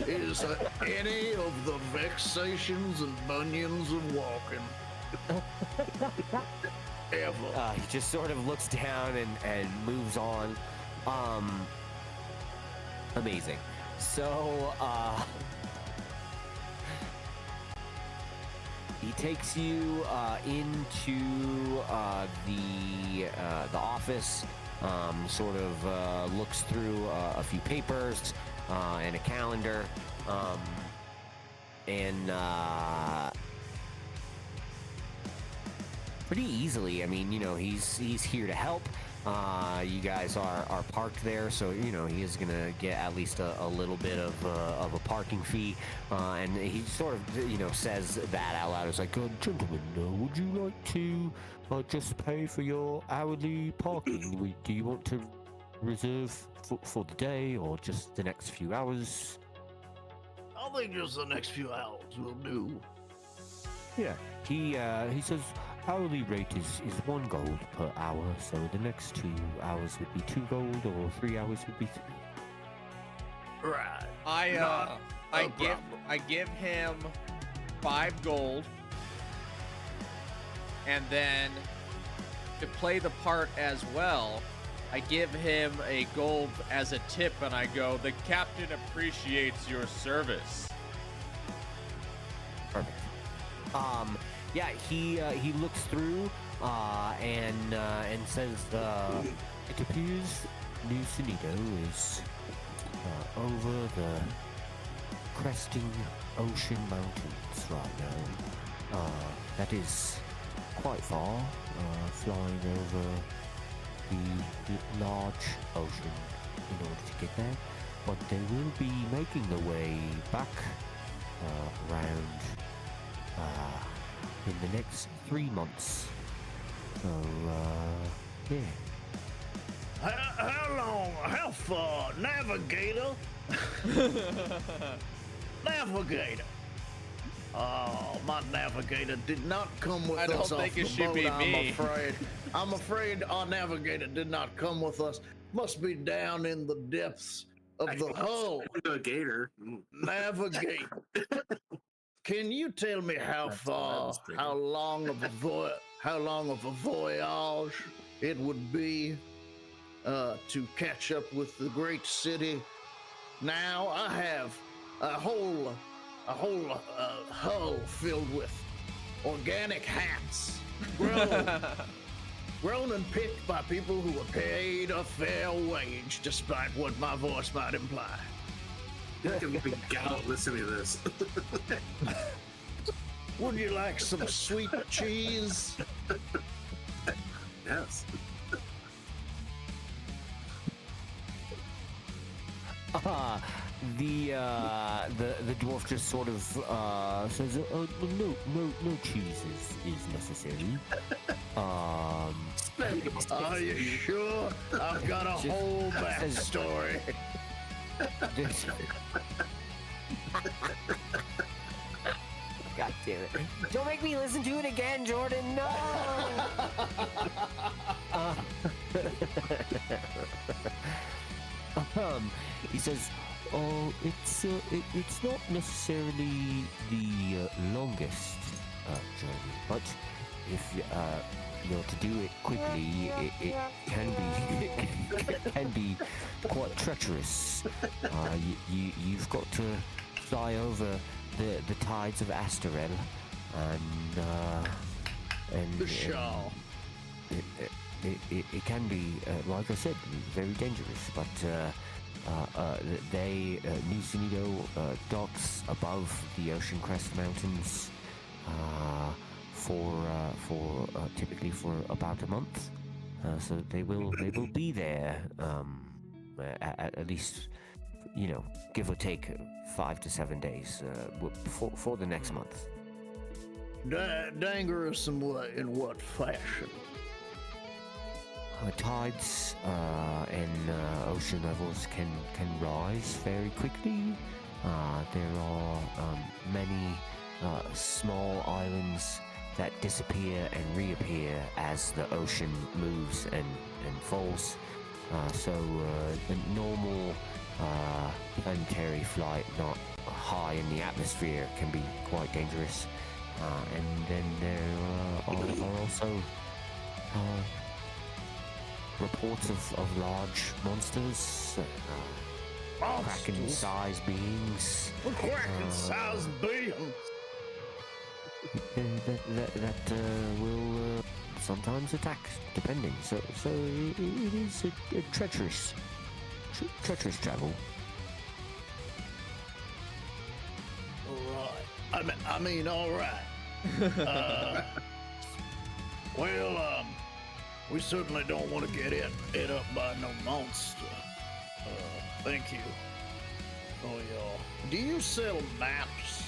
is any of the vexations and bunions of walking. Ever. He just sort of looks down and moves on. Amazing. So, he takes you into the office. Sort of looks through a few papers. and a calendar, and pretty easily. I mean, he's here to help. You guys are parked there, so he is gonna get at least a little bit of a parking fee, and he sort of says that out loud. It's like, gentlemen, would you like to just pay for your hourly parking? Do you want to reserve for the day or just the next few hours? I think just the next few hours will do. Yeah, he says hourly rate is 1 gold per hour, so the next 2 hours would be 2 gold, or 3 hours would be 3. Right. I give him 5 gold, and then to play the part as well, I give him a gold as a tip, and I go, "The captain appreciates your service." Perfect. Yeah, he looks through and says, it appears New Sonido is over the cresting ocean mountains right now. That is quite far, flying over the large ocean in order to get there, but they will be making their way back around in the next 3 months. So, yeah. How far? Navigator? Navigator. Oh, my navigator did not come with I us don't off think the it should boat, be me. I'm afraid. I'm afraid our navigator did not come with us. Must be down in the depths of the hull. A gator. Navigate. Can you tell me how That's what I far, was thinking. how long of a voyage it would be to catch up with the great city? Now I have a whole hull filled with organic hats, grown and picked by people who are paid a fair wage, despite what my voice might imply. I can be gout listening to this. Would you like some sweet cheese? Yes. The dwarf just sort of says, no cheese is necessary. Are you sure? I've got a whole backstory. God damn it. Don't make me listen to it again, Jordan. No! He says, oh, it's not necessarily the longest journey, but if you're to do it quickly, it can be quite treacherous. You've got to fly over the tides of Astarel, and The Shaw. It can be, like I said, very dangerous, but New Sonido docks above the Ocean Crest Mountains for typically for about a month, so they will be there at least, give or take 5 to 7 days for the next month. Dangerous in what fashion? Tides and ocean levels can rise very quickly. There are many small islands that disappear and reappear as the ocean moves and falls. So the normal planetary flight, not high in the atmosphere, can be quite dangerous. And then there are also reports of large monsters, kraken-sized beings. Kraken-sized beings. That will sometimes attack, depending. So it is a treacherous travel. I mean, all right. Well, we certainly don't want to get it up by no monster. Thank you. Oh, y'all. Do you sell maps?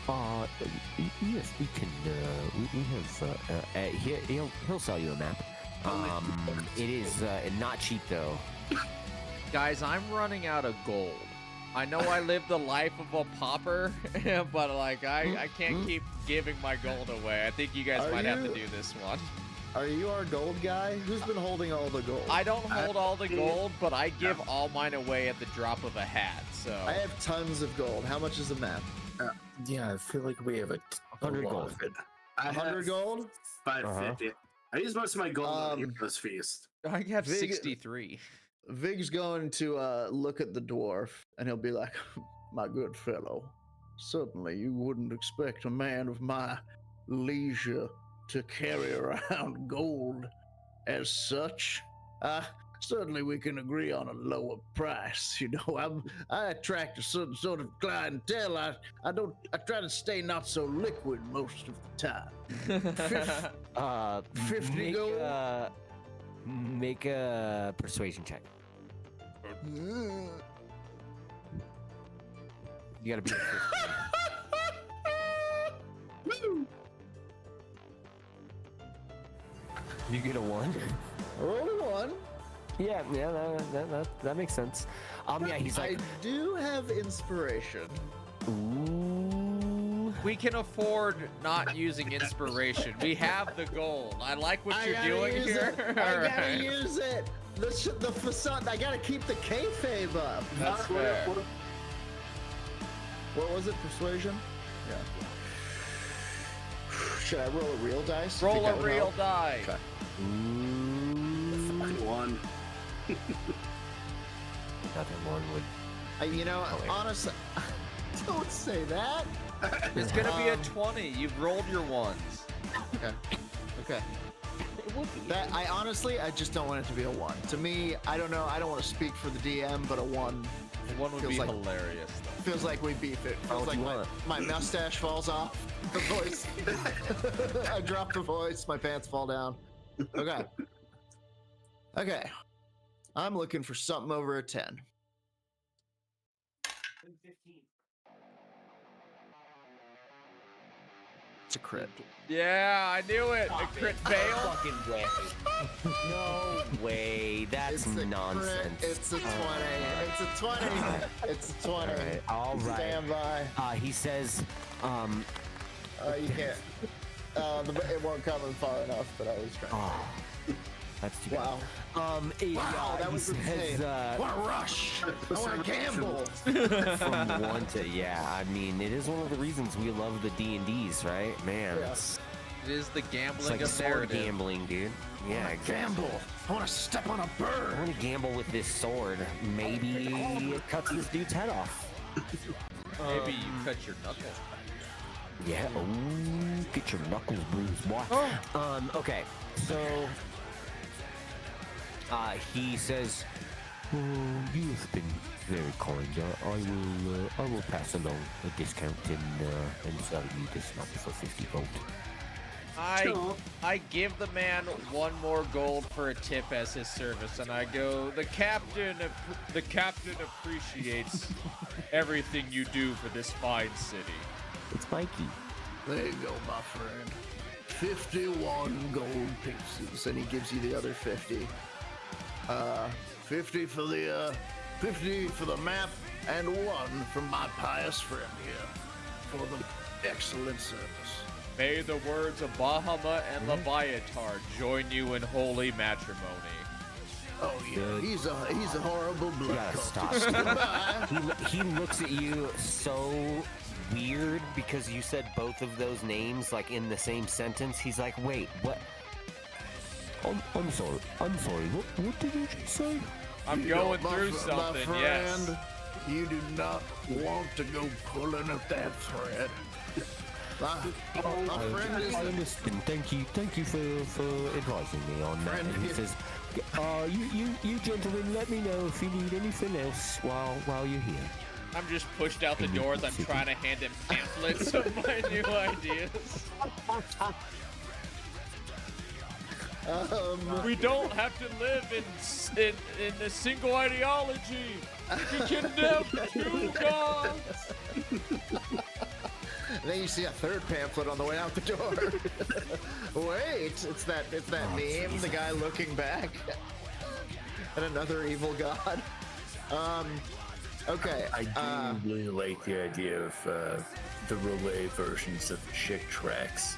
Yes, we can. We have. He'll sell you a map. It is not cheap though. Guys, I'm running out of gold. I know I live the life of a pauper, but like I can't keep giving my gold away. I think you guys might have to do this one. Are you our gold guy? Who's been holding all the gold? I don't hold all the gold, but I give all mine away at the drop of a hat. So I have tons of gold. How much is a map? Yeah, I feel like we have 100 gold. 100 gold? 550. I use most of my gold on this feast. I have Vig- 63. Vig's going to look at the dwarf, and he'll be like, "My good fellow, certainly you wouldn't expect a man of my leisure to carry around gold as such. Certainly we can agree on a lower price. You know, I attract a certain sort of clientele. I try to stay not so liquid most of the time. 50 gold. Make a persuasion check. You gotta be. You get a 1. Roll a 1. Yeah, that makes sense. Yeah, he's like, I do have inspiration. ooh. We can afford not using inspiration. We have the gold. I like what you're doing here. I gotta use it. The facade. I gotta keep the kayfabe up. That's fair. What was it? Persuasion? Yeah. Should I roll a real dice? Roll Think a that would real help? die. Okay. One. Nothing one would. Honestly, don't say that. It's gonna be a 20. You've rolled your ones. Okay. That I just don't want it to be a 1. To me, I don't know. I don't want to speak for the DM, but a 1. One would Feels be like- hilarious. Though. Feels like we beef it. Feels like my mustache falls off. The voice. I drop the voice. My pants fall down. Okay. I'm looking for something over a 10. It's a crit. Yeah, I knew it. A crit fail. Fucking way. No way. That's It's a nonsense. Crit. It's a 20. It's a 20. It's a 20. All right. Stand by. He says, You can't. It won't come in far enough, but I was trying. oh, that's too bad. Wow. Wow, that was insane. What a rush! I want to gamble. From 1 to, I mean, it is one of the reasons we love the D&Ds, right? Man, Yes. It is the it's gambling like of sword narrative. gambling, dude. Yeah, exactly. Gamble. I want to step on a I bird. want to gamble with this sword. Maybe it cuts this dude's head off. Maybe you cut your knuckles. Yeah. Oh, get your knuckles bruised, boy. Okay. So, he says, "You've been very kind. I will pass along a discount and sell you this map for 50 gold." I give the man 1 more gold for a tip as his service, and I go, the captain appreciates everything you do for this fine city. It's Mikey. There you go, my friend. 51 gold pieces, and he gives you the other 50. 50 for the 50 for the map, and 1 from my pious friend here for the excellent service. May the words of Bahamut and Leviatar join you in holy matrimony. Oh yeah, he's a horrible You blood gotta cult. stop. he looks at you so weird because you said both of those names like in the same sentence. He's like, wait, what? I'm sorry. What did you just say? I'm going through something, my yes. friend, you do not want to go pulling at that thread. My friend is I understand. Thank you for advising me on that. Friend, And he yeah. says, you gentlemen, let me know if you need anything else while you're here. I'm just pushed out the door as I'm trying to hand him pamphlets of my new ideas. We don't have to live in a single ideology. We can have two gods. And then you see a third pamphlet on the way out the door. Wait, it's that meme, the guy looking back at another evil god. Okay. I do really like the idea of the relay versions of chick tracks.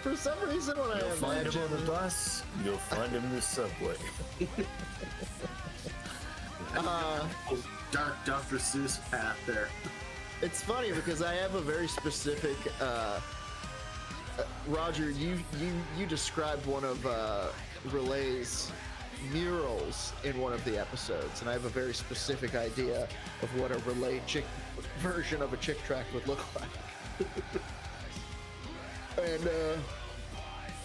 For some reason, when You'll I find imagine them on the bus. You'll find them in the subway. Dark Dr. Seuss path there. it's funny because I have a very specific. Roger, you described one of Relay's murals in one of the episodes, and I have a very specific idea of what a Relay chick version of a chick track would look like. And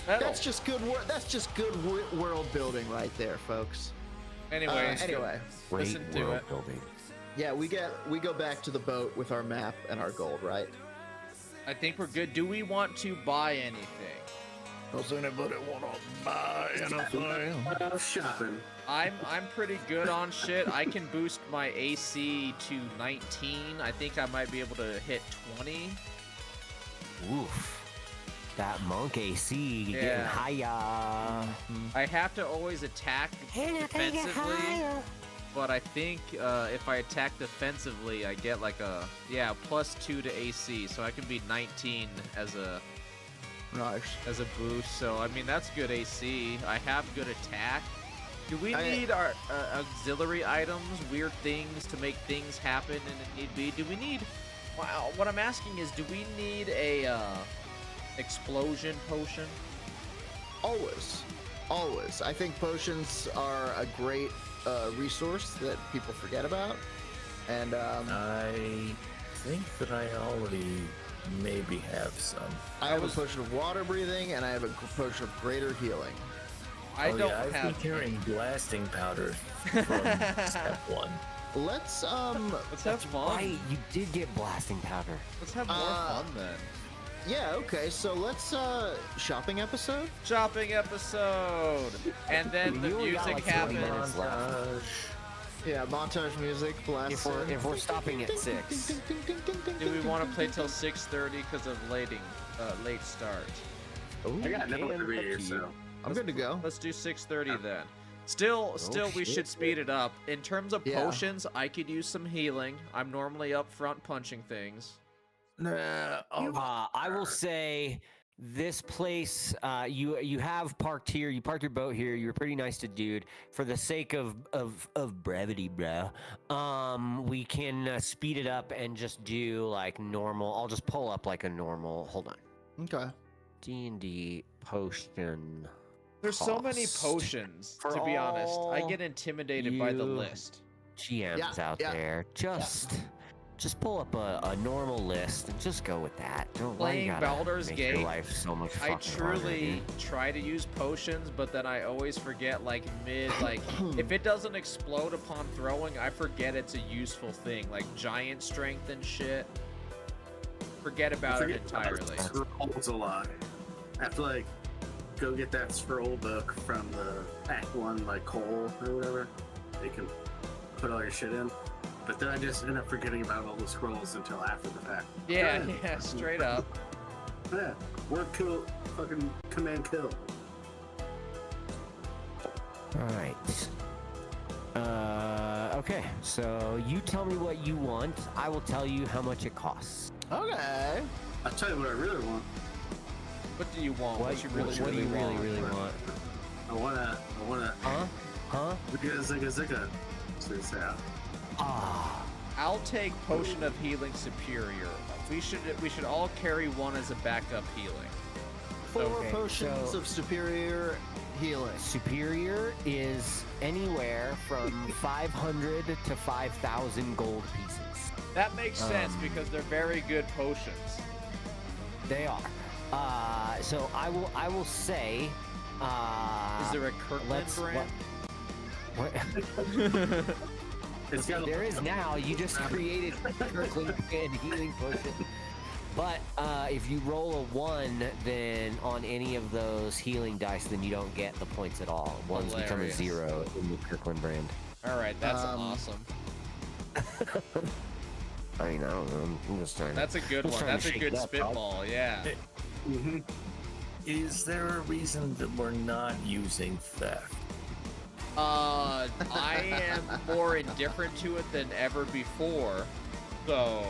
that's just good work. That's just good world building right there, folks. Anyway, Great listen to world it. building. Yeah, we go back to the boat with our map and our gold, right? I think we're good. Do we want to buy anything? Does anybody want to buy anything? Shopping. I'm pretty good on shit. I can boost my AC to 19. I think I might be able to hit 20. Oof. That monk AC getting Yeah. higher. I have to always attack defensively, but I think if I attack defensively, I get like a +2 to AC, so I can be 19 as a boost. So I mean that's good AC. I have good attack. Do we need our auxiliary items, weird things to make things happen and it need be? Do we need? Wow. What I'm asking is, do we need a explosion potion? Always. I think potions are a great resource that people forget about, and I think that I already maybe have some. I have a potion of water breathing, and I have a potion of greater healing. I don't I've been have. carrying blasting powder from step 1. Let's Let's have fun. Right, you did get blasting powder. Let's have more fun then. yeah, okay, so let's shopping episode. Shopping episode, and then the You only got music like 20 happens. minutes left. Yeah, montage music, blast. If we're stopping at 6. Do we want to play till 6:30 because of late start? I got nowhere to be here, so. I'm good to go. Let's do 6:30 then. Still, we should speed it up. In terms of Yeah. potions, I could use some healing. I'm normally up front punching things. I will say this place, you have parked here. You parked your boat here. You were pretty nice to dude. For the sake of brevity, bro, we can speed it up and just do like normal. I'll just pull up like a normal. Hold on. Okay. D&D potion. There's so many cost. potions, For to be honest. I all get intimidated by the you- list. GMs out yeah. there. Just pull up a normal list and just go with that. Don't why you Playing gotta Baldur's make Gate, your life so much I fucking harder, truly dude. try to use potions, but then I always forget, like, if it doesn't explode upon throwing, I forget it's a useful thing, like giant strength and shit. Forget about it entirely. Scrolls a lot. I have to, like, go get that scroll book from the Act 1, like, Cole or whatever. They can put all your shit in. But then I just end up forgetting about all the scrolls until after the fact. Yeah, straight up. Yeah, work, kill, fucking command kill. All right. Okay, so you tell me what you want. I will tell you how much it costs. Okay. I'll tell you what I really want. What do you want? What you what do you really want? I wanna, Huh? zigga zigga. So it's out. Ah. I'll take Potion of Healing Superior. We should all carry one as a backup healing. 4 Okay, potions so- of superior healing. Superior is anywhere from 500 to 5,000 gold pieces. That makes sense because they're very good potions. They are. So I will say. Is there a Kirkland let's- brand? What? It's got There is now. You just created Kirkland and healing potion. But if you roll a 1, then on any of those healing dice, then you don't get the points at all. Ones become a Hilarious. 0 in the Kirkland brand. All right, that's awesome. I mean, I don't know. I'm just trying. That's a good I'm one. trying to That's a shake good it up, spitball. Yeah. Mhm. Is there a reason that we're not using theft? I am more indifferent to it than ever before. So,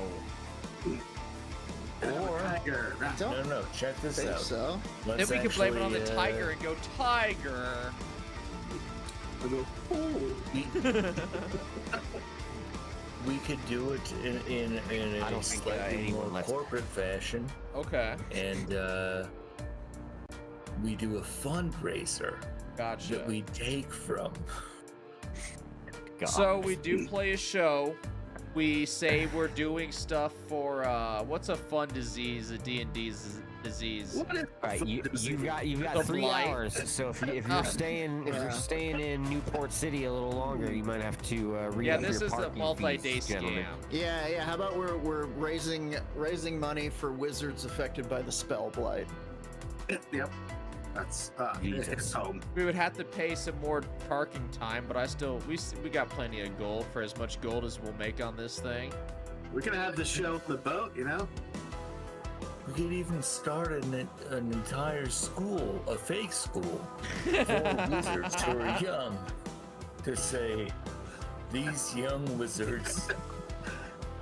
Or Tiger. no, check this think out. so. then Let's we can blame it on the actually, tiger and go tiger. We could do it in I a don't think slightly anyone more lets- corporate fashion, Okay, and we do a fundraiser gotcha. that we take from. God. So we do play a show. We say we're doing stuff for what's a fun disease? A D&D disease. What is All right, you've got The 3 blight. hours. So if you're staying in Newport City a little longer, you might have to re Yeah, up this your is a parking multi-day fees, gentlemen. scam. Yeah. How about we're raising money for wizards affected by the spell blight? Yep. That's Jesus. it's home. We would have to pay some more parking time, but we got plenty of gold for as much gold as we'll make on this thing. We can have the show on the boat, you know? We could even start an entire school, a fake school, for wizards who are young, to say, these young wizards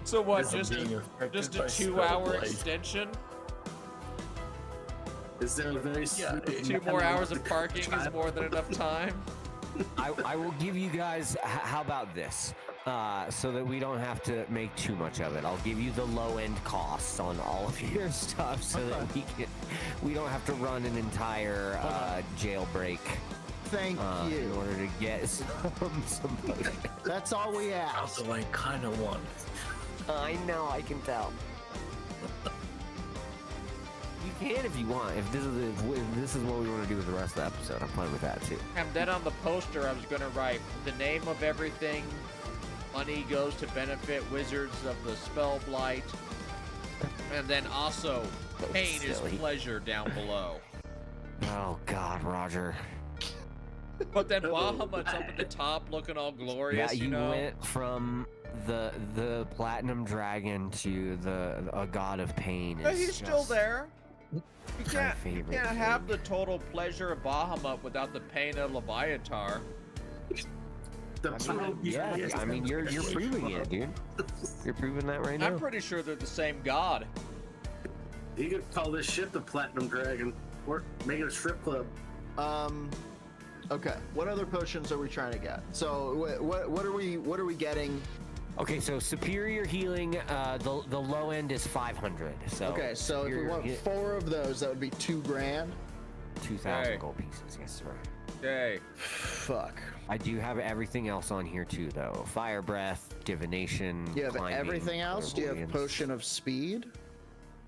So what? are Just being affected just a by 2-hour spell blight. extension? Is there a very Yeah, sweet 2 more man hours with of the parking is time? more than enough time. I will give you guys. How about this? So that we don't have to make too much of it. I'll give you the low end costs on all of your stuff, so that we don't have to run an entire jailbreak Thank in you. order to get some potions. That's all we ask. Also, I kind of want it. I know, I can tell. You can if you want. If this is what we want to do with the rest of the episode, I'm fine with that too. And then on the poster, I was gonna write the name of everything. Money goes to benefit wizards of the spell blight, and then also pain is silly. pleasure down below. Oh God, Roger. But then Bahamut's up at the top, looking all glorious. Yeah, you know? went from the platinum dragon to a god of pain. But is he's still just there. You my can't favorite have the thing. total pleasure of Bahamut without the pain of Leviatar. Yeah, I mean you're proving it, dude. You're proving that right now. I'm pretty sure they're the same god. You could call this ship the Platinum Dragon, or make it a strip club. Okay. What other potions are we trying to get? So what are we getting? Okay, so superior healing, the low end is 500. So Okay, so if we superior want hit- 4 of those, that would be $2,000. 2,000 Okay. gold pieces, yes sir. Okay. Fuck. I do have everything else on here too, though. Fire breath, divination. You have climbing, everything else? Do you have clairvoyance, potion of speed?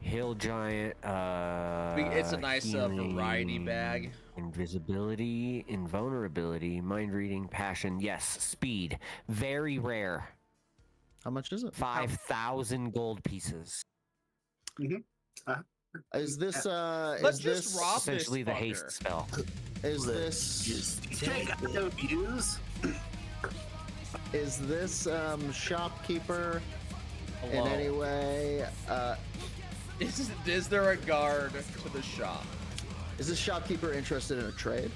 Hill giant. It's a nice variety healing, bag. Invisibility, invulnerability, mind reading, passion. Yes, speed. Very rare. How much is it? 5,000 gold pieces. Is this Let's is just this rob Essentially the fucker. haste spell. is this Just Take take I don't use. is this shopkeeper in Hello. any way Is there a guard to the shop? is this shopkeeper interested in a trade?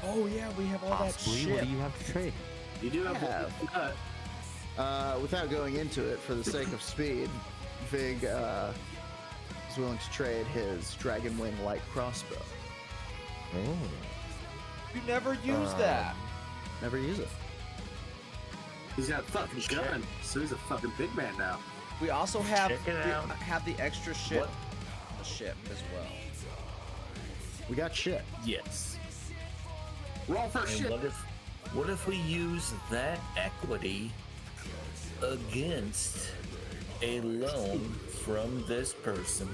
Oh yeah, we have all Possibly. What do you have to trade? You do have Yeah. one nut. Without going into it, for the sake of speed, Vig is willing to trade his dragon wing light crossbow. Oh. You never use that. Never use it. He's got a fucking gun, so he's a fucking big man now. We also have Check it out. have the extra ship, What? the ship as well. We got shit. yes. Roll for And shit. what if we use that equity against a loan from this person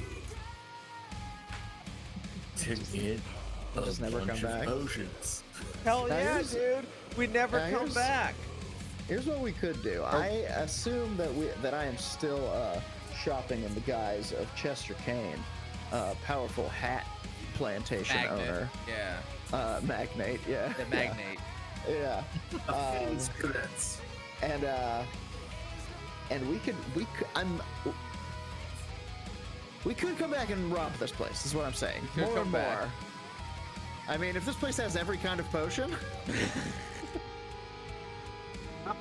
to get a Just never bunch come of back. potions? Hell Now yeah, here's- dude. We never now come here's- back. Here's what we could do. I assume that I am still shopping in the guise of Chester Kane, powerful hat plantation owner. Yeah. Magnate. Yeah. The magnate. Yeah. And we could come back and rob this place. Is what I'm saying. More and more. I mean, if this place has every kind of potion.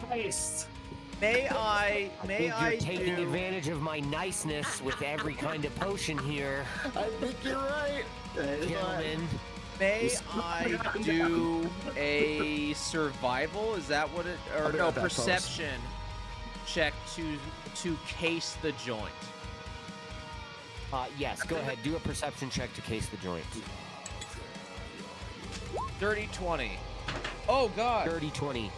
Nice. You're taking advantage of my niceness with every kind of potion here, I think you're right. gentlemen. May I do a survival? Is that what it? Or no, perception check to case the joint. Yes, go ahead. Do a perception check to case the joint. Dirty 20. Oh God. Dirty 20.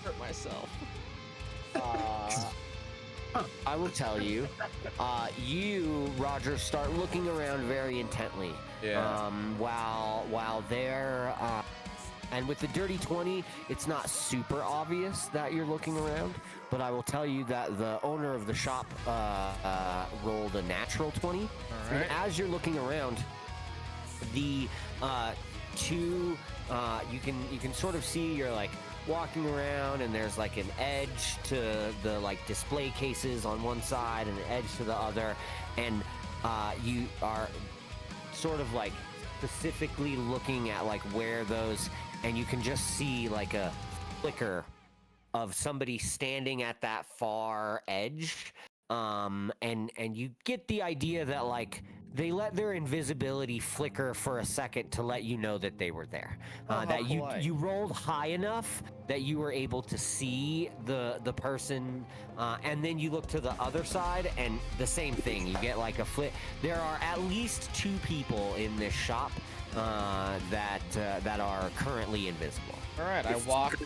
Hurt myself. I will tell you, you, Roger, start looking around very intently. Yeah. While they're, and with the dirty 20, it's not super obvious that you're looking around, but I will tell you that the owner of the shop rolled a natural 20. All right. And as you're looking around, the two, you can sort of see you're like walking around, and there's like an edge to the like display cases on one side and an edge to the other, and you are sort of like specifically looking at like where those, and you can just see like a flicker of somebody standing at that far edge, and you get the idea that like they let their invisibility flicker for a second to let you know that they were there. That you rolled high enough that you were able to see the person, and then you look to the other side, and the same thing. You get like a flick. There are at least 2 people in this shop that are currently invisible. All right, I walk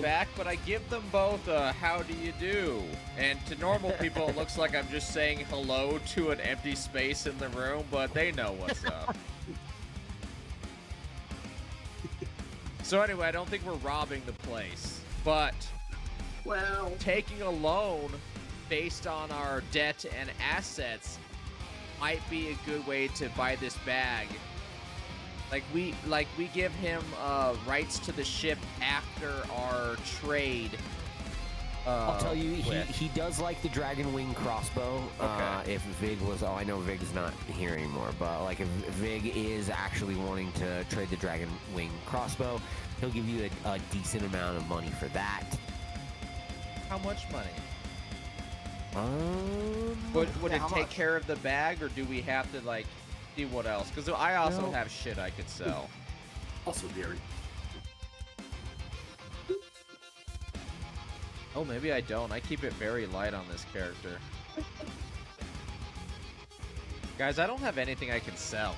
back, but I give them both a "How do you do?" And to normal people, it looks like I'm just saying hello to an empty space in the room, but they know what's up. So anyway, I don't think we're robbing the place, but taking a loan based on our debt and assets might be a good way to buy this bag. Like we give him rights to the ship after our trade. I'll tell you, he does like the dragon wing crossbow. Okay. If Vig was, I know Vig's not here anymore, but like if Vig is actually wanting to trade the dragon wing crossbow, he'll give you a decent amount of money for that. How much money? Would it take care of the bag, or do we have to like see what else? Because I also have shit I could sell. Also, Gary. Oh, maybe I don't. I keep it very light on this character. Guys, I don't have anything I can sell.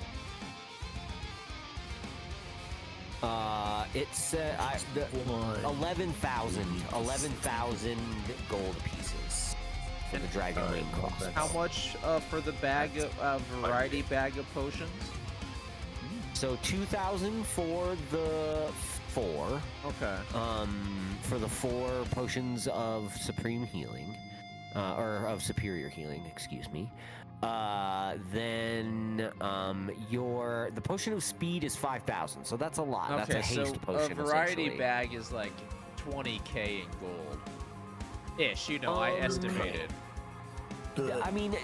It's 11,000 gold pieces for the dragon wing crossbow. How much for the bag of variety bag of potions? So 2,000 for the 4. Okay. For the 4 potions of supreme healing, or of superior healing, excuse me. Then the potion of speed is 5,000, so that's a lot. Okay, that's a haste so potion. a variety bag is like 20k in gold. Ish, you know, I estimated. I mean,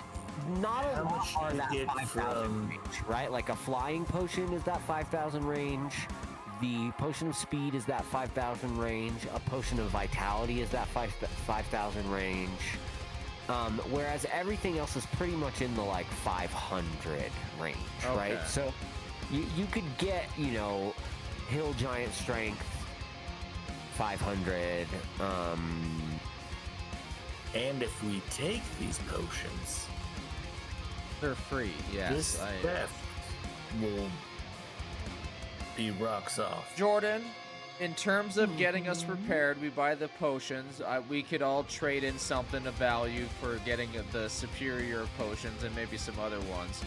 not a lot are that 5,000 range, right? Like a flying potion is that 5,000 range. The potion of speed is that 5,000 range. A potion of vitality is that 5,000 range. Whereas everything else is pretty much in the like 500 range, right? So you could get, you know, hill giant strength 500. And if we take these potions, They're free, yes. this theft will be rocks off. Jordan, in terms of getting us prepared, we buy the potions. We could all trade in something of value for getting the superior potions and maybe some other ones.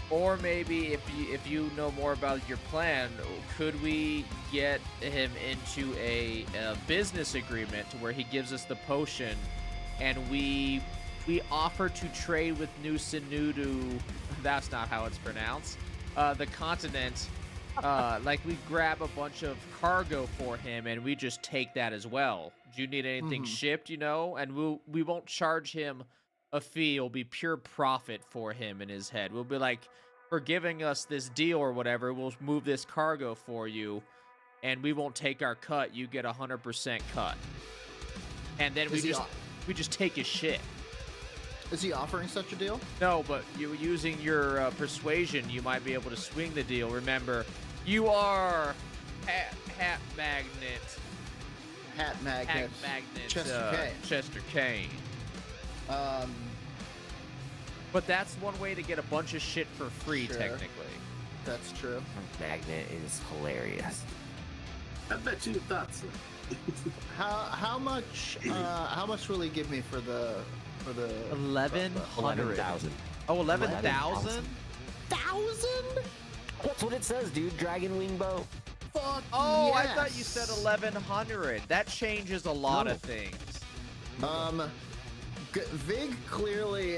Or maybe if you know more about your plan, could we get him into a business agreement to where he gives us the potion, and we offer to trade with New Sinudu? That's not how it's pronounced. The continent. Like we grab a bunch of cargo for him, and we just take that as well. Do you need anything shipped? And we won't charge him a fee. It'll be pure profit for him in his head. We'll be like, for giving us this deal or whatever, we'll move this cargo for you, and we won't take our cut. You get 100% cut, and then we just take his shit. Is he offering such a deal? No, but you using your persuasion, you might be able to swing the deal. Remember, you are hat magnet. Hat magnet. Chester Kane. But that's one way to get a bunch of shit for free, Sure. technically. That's true. Magnet is hilarious. I bet you thought so. How much will he give me for the 1100. 11,000. Oh, 11,000? 1,000? That's what it says, dude. Dragon wing bow. Fuck Oh, yes. I thought you said 1100. That changes a lot of things. Vig clearly,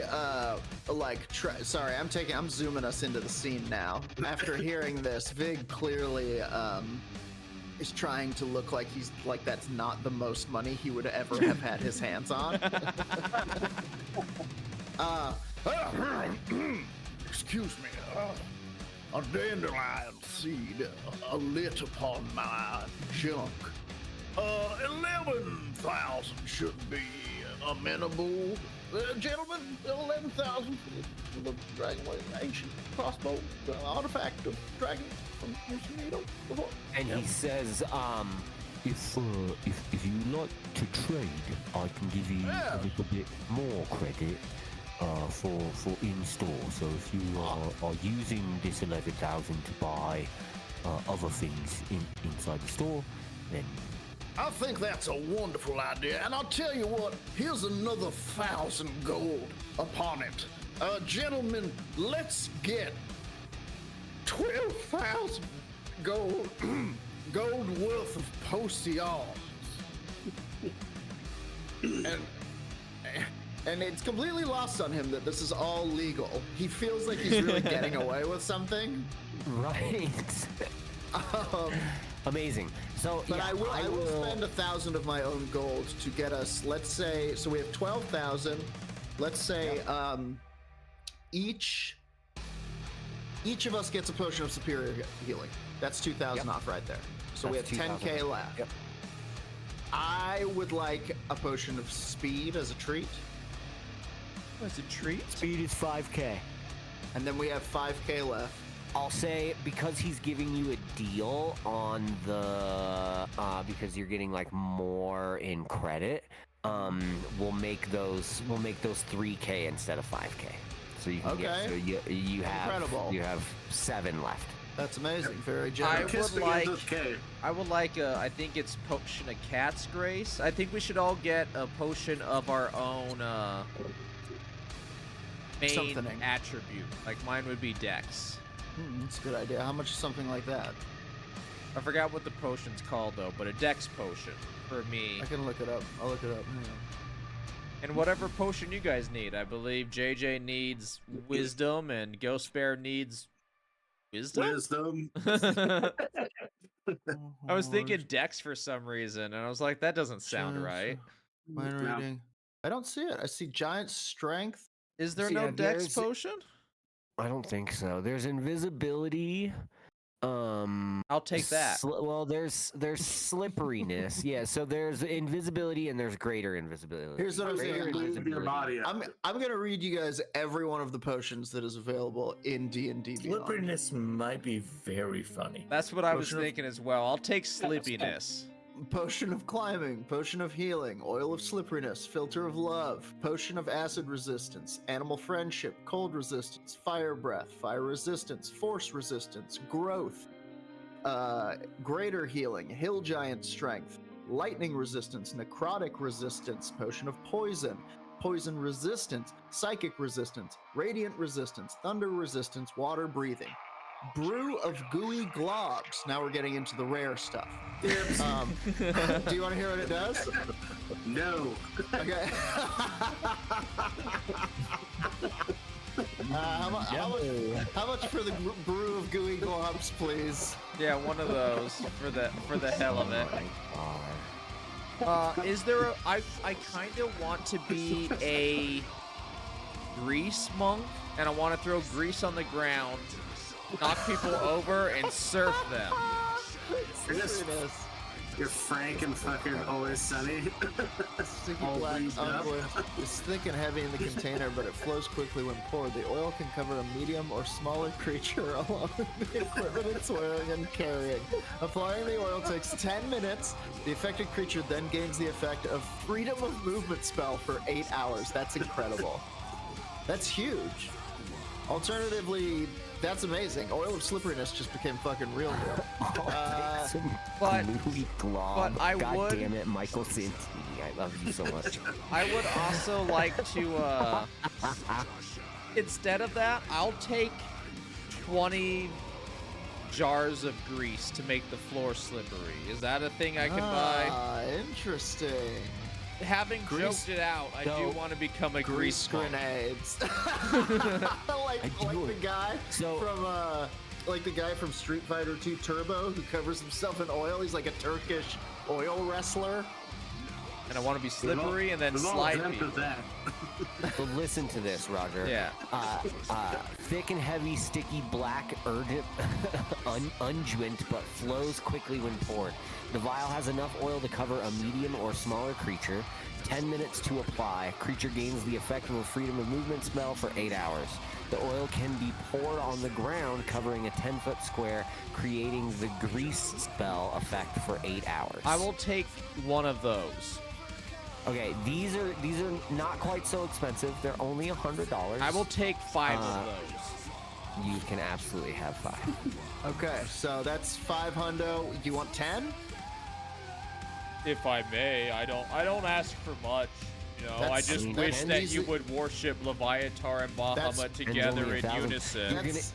sorry, I'm zooming us into the scene now. After hearing this, Vig clearly, is trying to look like that's not the most money he would ever have had his hands on. Excuse me. A dandelion seed lit upon my junk. 11,000 should be amenable. Gentlemen, 11,000 for the Dragonway ancient crossbow artifact of dragon from Mucinito before. And he says, if you like to trade, I can give you a little bit more credit for in-store. So if you are using this 11,000 to buy other things inside the store, then I think that's a wonderful idea, and I'll tell you what, here's another 1,000 gold upon it. Gentlemen, let's get 12,000 gold worth of potions. And it's completely lost on him that this is all legal. He feels like he's really getting away with something. right. Amazing. So, But yeah, I will spend 1,000 of my own gold to get us, let's say, so we have 12,000. Let's say each of us gets a potion of superior healing. That's 2,000 off right there. So That's we have 10K 2,000. left. Yep. I would like a potion of speed as a treat. That's a treat. Speed is 5K. And then we have 5K left. I'll say, because he's giving you a deal on the because you're getting like more in credit, we'll make those 3K instead of 5K. So you can get, so you have 7 left. That's amazing. Very I generous. would like I think it's potion of cat's grace. I think we should all get a potion of our own main Something. attribute. Like mine would be Dex. That's a good idea. How much is something like that? I forgot what the potion's called though, but a Dex potion for me. I can look it up. I'll look it up. Hang on. And whatever potion you guys need. I believe JJ needs wisdom and Ghost Bear needs wisdom. I was thinking Dex for some reason, and I was like, that doesn't sound right. Mind reading. I don't see it. I see giant strength. Is there So, no yeah, Dex there's- potion? I don't think so. There's invisibility. I'll take that. Well, there's slipperiness. Yeah, so there's invisibility and there's greater invisibility. Here's what I'm Greater saying. Move your body up. I'm gonna read you guys every one of the potions that is available in D&D Beyond. Slipperiness might be very funny. That's what I was Potion of- thinking as well. I'll take sleepiness. Potion of climbing, potion of healing, oil of slipperiness, filter of love, potion of acid resistance, animal friendship, cold resistance, fire breath, fire resistance, force resistance, growth, greater healing, hill giant strength, lightning resistance, necrotic resistance, potion of poison, poison resistance, psychic resistance, radiant resistance, thunder resistance, water breathing. Brew of gooey globs. Now we're getting into the rare stuff. Do you want to hear what it does? No. Okay. How much for the brew of gooey globs, please? Yeah, one of those for the hell of it. Is there I kind of want to be a grease monk, and I want to throw grease on the ground, knock people over, and surf them. You're Frank and fucking Always Sunny. Sticky All black greased up. unwood is thick and heavy in the container, but it flows quickly when poured. The oil can cover a medium or smaller creature along with the equipment it's wearing and carrying. Applying the oil takes 10 minutes. The affected creature then gains the effect of freedom of movement spell for 8 hours. That's incredible. That's huge. Alternatively, that's amazing. Oil of slipperiness just became fucking real here. But I God would. damn it, Michael Santini. I love you so much. I would also like to, instead of that, I'll take 20 jars of grease to make the floor slippery. Is that a thing I can buy? Interesting. Having joked it out, I do want to become a grease monk. Grenades. like the guy from Street Fighter 2 Turbo who covers himself in oil. He's like a Turkish oil wrestler. And I want to be slippery and then slide people. So listen to this, Roger. Yeah. Thick and heavy, sticky black unguent, but flows quickly when poured. The vial has enough oil to cover a medium or smaller creature. 10 minutes to apply. Creature gains the effect of a freedom of movement spell for 8 hours. The oil can be poured on the ground, covering a 10-foot square, creating the grease spell effect for 8 hours. I will take one of those. Okay, these are not quite so expensive. They're only $100. I will take 5 of those. You can absolutely have 5. Okay, so that's 5 hundo. You want 10? If I may, I don't ask for much. You know, I just mean, wish and that these- you would worship Leviatar and Bahamut together only in 1,000. unison.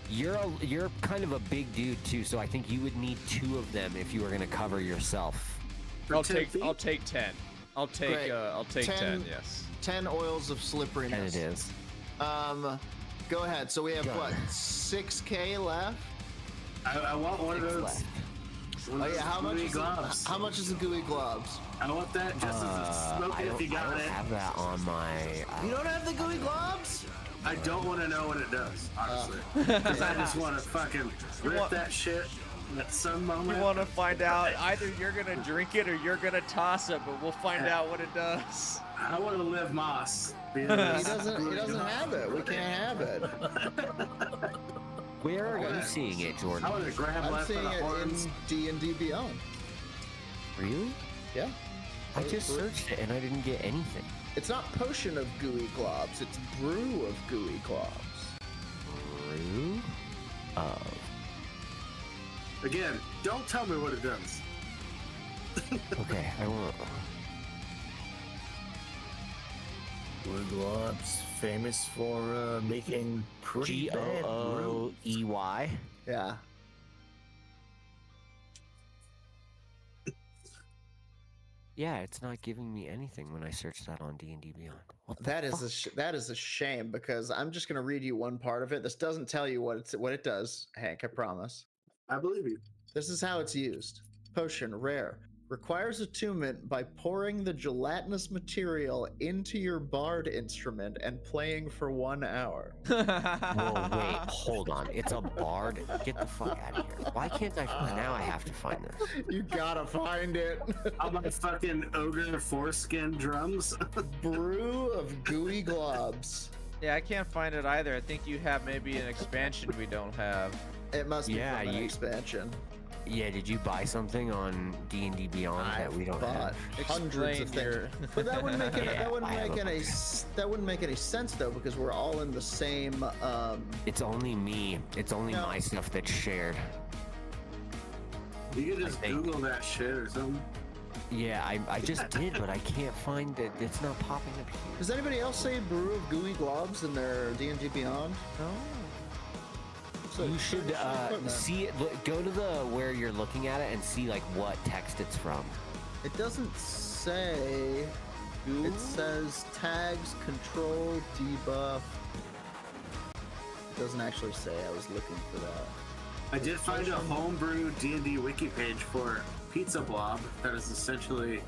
You're kind of a big dude too, so I think you would need 2 of them if you were going to cover yourself. I'll take 10. I'll take Great. 10, yes. 10 oils of slipperiness. And it is. Go ahead. So we have what, 6K left? I want one of those. Left. Oh yeah, how much gooey is globs. how much is the gooey globs? I want that just as a smoke I it if you don't got it. have that on my... You don't have the gooey globs? I don't want to know what it does, honestly. Because I just want to fucking rip that shit at some moment. You want to find out, either you're going to drink it or you're going to toss it, but we'll find out what it does. I want to live Moss. He doesn't have it. We can't have it. Where are you seeing it, Jordan? I want to grab I'm left seeing by the it horns. in D&D Beyond. Really? Yeah. I just searched it and I didn't get anything. It's not potion of gooey globs, it's brew of gooey globs. Brew of... Again, don't tell me what it does. Okay, I won't. Gooey globs, famous for making pretty bad brew. Gooey. Yeah. Yeah, it's not giving me anything when I search that on D&D Beyond. What the That is fuck? that is a shame because I'm just going to read you one part of it. This doesn't tell you what it does, Hank, I promise. I believe you. This is how it's used. Potion, rare. Requires attunement by pouring the gelatinous material into your bard instrument and playing for 1 hour. Whoa, wait, hold on. It's a bard? Get the fuck out of here. Why can't I find... Now I have to find this. You gotta find it. I'm a fucking ogre foreskin drums. Brew of gooey globs. Yeah, I can't find it either. I think you have maybe an expansion we don't have. It must be Yeah, from an you- expansion. Yeah, did you buy something on D&D Beyond that we don't bought have? hundreds of Explain your- things. But that wouldn't make any, Yeah, that wouldn't I have make a any bunch. that wouldn't make any sense though because we're all in the same It's only me. It's only No. my stuff that's shared. You can just I think- Google that shit or something. Yeah, I just did, but I can't find it. It's not popping up here. Does anybody else say brew of gooey globs in their D&D Beyond? No. So You should see it. Go to the where you're looking at it and see like what text it's from. It doesn't say. It says tags, control, debuff. It doesn't actually say. I was looking for that. I did find a homebrew D&D wiki page for Pizza Blob that is essentially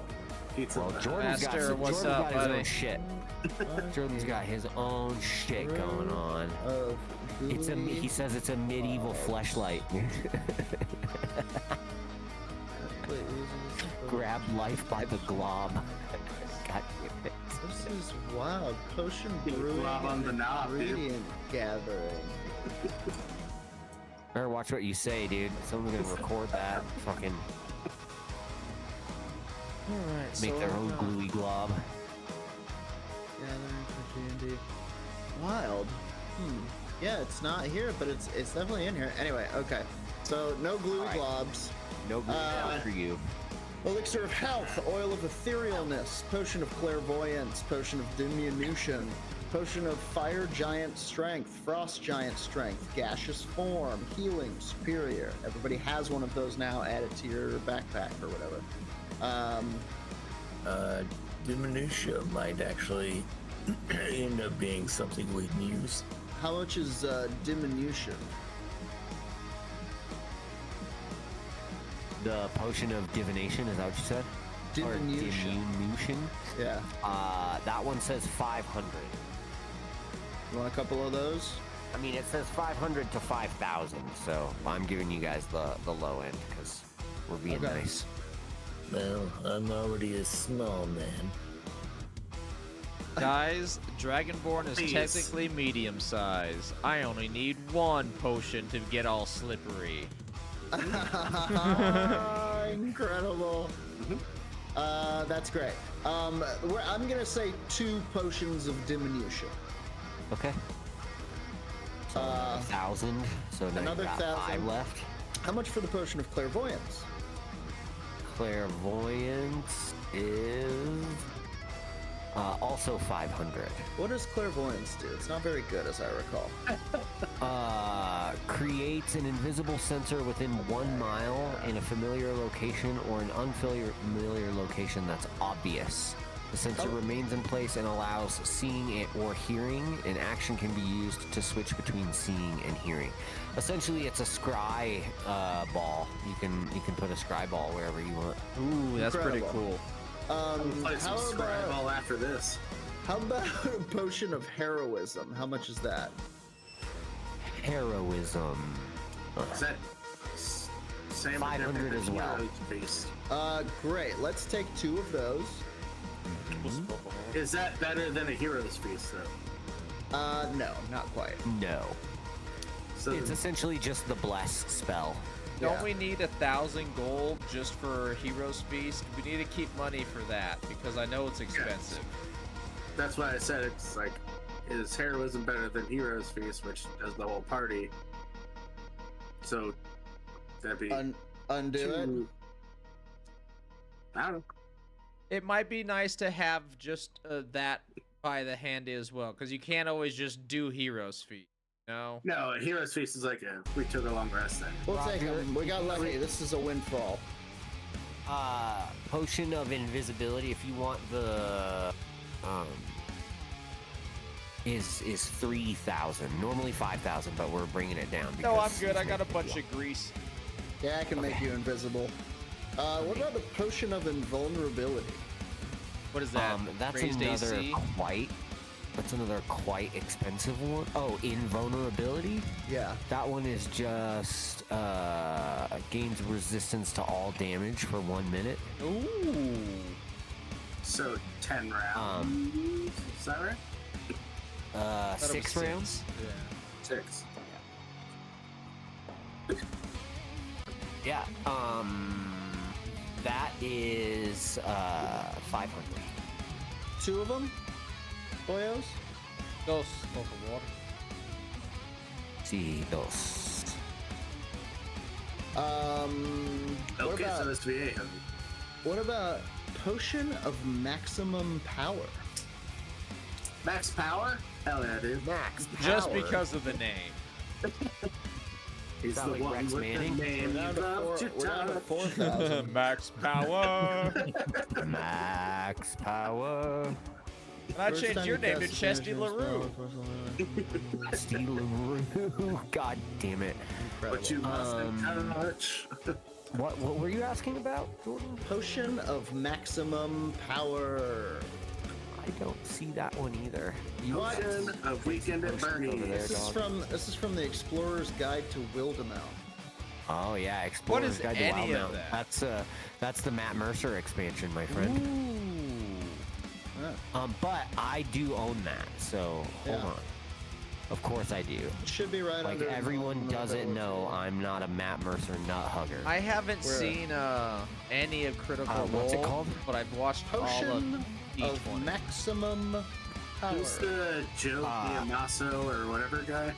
pizza. Well, Blob. Jordan's got, Master, what's Jordan's up, got his buddy? own shit. Jordan's got his own shit going on. Of It's a. gooey He says it's a medieval fleshlight. Wait, is this Grab life by the glob. God damn it. This is wild. Potion Big brewing glob on and the knob, dude. ingredient gathering. Better watch what you say, dude. Someone's gonna record that. Fucking Alright, make their own gluey glob. Gathering for D&D. Wild. Yeah, it's not here, but it's definitely in here. Anyway, okay. So no gluey Alright. globs. No glue for you. Elixir of health, oil of etherealness, potion of clairvoyance, potion of diminution, potion of fire giant strength, frost giant strength, gaseous form, healing, superior. Everybody has one of those now. Add it to your backpack or whatever. Diminution might actually end up being something we can use. How much is diminution? The potion of divination, is that what you said? Diminution. Or diminution? Yeah. That one says 500. You want a couple of those? I mean, it says 500 to 5,000, so I'm giving you guys the low end because we're being Okay. nice. Well, I'm already a small man. Guys, Dragonborn is Please. technically medium size. I only need one potion to get all slippery. Incredible. That's great. I'm gonna say 2 potions of diminution. Okay. So another 1,000. So now another you got 1,000. 5 left. How much for the potion of clairvoyance? Clairvoyance is also 500. What does clairvoyance do? It's not very good, as I recall. Creates an invisible sensor within 1 mile in a familiar location or an unfamiliar location that's obvious. The sensor remains in place and allows seeing it or hearing. An action can be used to switch between seeing and hearing. Essentially, it's a scry ball. You can put a scry ball wherever you want. Ooh, that's pretty Incredible. cool. Play some Scrabble after this. How about a potion of heroism? How much is that? Heroism. Is that same or 500 different as than well. Heroes Feast? Great. Let's take 2 of those. Is that better than a Heroes Feast, though? No, not quite. No. So It's essentially just the bless spell. Don't Yeah. we need 1,000 gold just for Heroes Feast? We need to keep money for that because I know it's expensive. that's why I said it's like, is heroism better than Heroes Feast, which does the whole party? So that'd be Undo it. 2. I don't know. It might be nice to have just that by the handy as well because you can't always just do Heroes Feast. No. No, Heroes Feast is like we took a long rest then. We'll take Roger. them. We got lucky. This is a windfall. Potion of invisibility, if you want the is 3,000. Normally 5,000, but we're bringing it down. No, I'm because good. I he's got a making bunch it of grease. Yeah, I can make you invisible. What about the potion of invulnerability? What is that? That's Raised another AC? quite expensive one. Oh, invulnerability? Yeah. That one is just gains resistance to all damage for 1 minute. Ooh. So 10 rounds. Is that right? Thought it was 6 rounds? Yeah. 6. Yeah. That is 500. 2 of them? Boyos? Dos for water. Sí, dos. What Okay, about so that's V800. What about potion of maximum power? Max power? Hell yeah, dude. Max Just power. because of the name. He's Sound the like one Rex with Manning? the name. We're down to 4,000. Max power. Max power. And I changed your name to Chesty LaRue. Steve LaRue. God damn it. But you mustn't touch. What were you asking about, Jordan? Potion of maximum power. I don't see that one either. Potion of Weekend at Over there, Bernie's. This is from the Explorer's Guide to Wildemount. Oh yeah, Explorer's is Guide to any of Wildemount. that? That's the Matt Mercer expansion, my friend. Ooh. But I do own that, so hold Yeah. on. Of course I do. It should be right Like under. everyone doesn't know, I'm not a Matt Mercer nut hugger. I haven't Where? seen any of Critical Role. what's it called? But I've watched all Potion of each of one. maximum power. Who's the Joe Diamaso or whatever guy?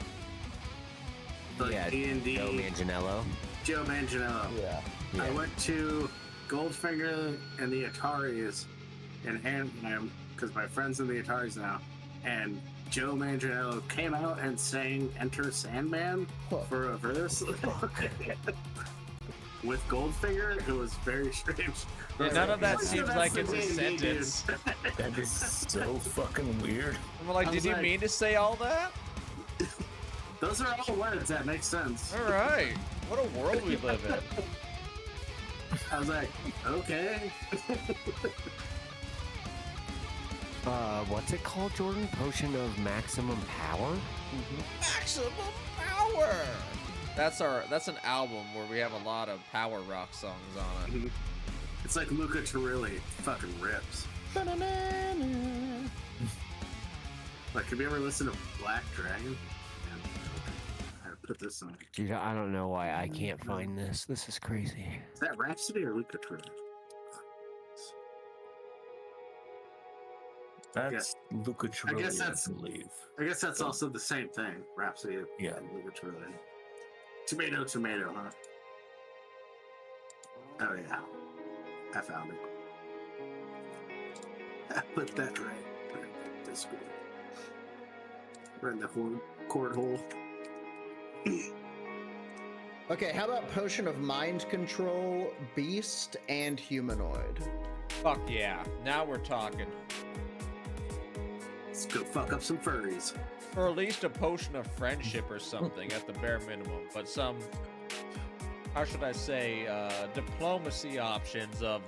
The yeah, D&D. Joe Manganiello. Joe Manganiello. Yeah. I went to Goldfinger and the Ataris in Anaheim because my friend's in the Ataris now, and Joe Manganiello came out and sang "Enter Sandman" for a verse with Goldfinger. It was very strange. Yeah, none of that That's seems the like it's a D&D, dude. sentence. That is so fucking weird. I'm like, I did was you like- mean to say all that? Those are all words that make sense. All right. What a world we live in. I was like, okay. What's it called, Jordan? Potion of maximum power? Maximum power. That's an album where we have a lot of power rock songs on it. It's like Luca Turilli fucking rips. Like, have you ever listened to Black Dragon? I put this on. Dude, I don't know why I can't find this. This is crazy. Is that Rhapsody or Luca Turilli? That's Luca Turilli, guess that's- I believe. I guess that's also the same thing. Rhapsody Yeah. and Luca Turilli. Tomato, tomato, huh? Oh yeah. I found it. I put that right. That's good. Right in the cord hole. Okay, how about potion of mind control, beast, and humanoid? Fuck yeah. Now we're talking. Let's go fuck up some furries. Or at least a potion of friendship or something at the bare minimum. But some, how should I say, diplomacy options of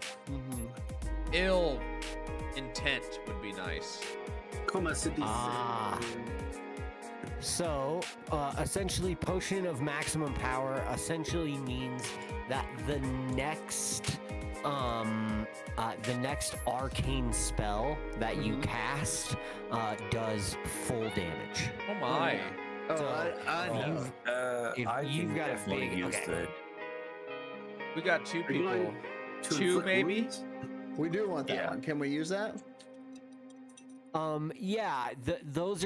ill intent would be nice. Como se dice? Ah. So, essentially, potion of maximum power essentially means that the next arcane spell that you cast does full damage. Oh my. Oh, I know. If I you've can got a definitely big- use okay. We got two Are you people. going to Two, inflict maybe? wounds? We do want that Yeah. one. Can we use that? Yeah, those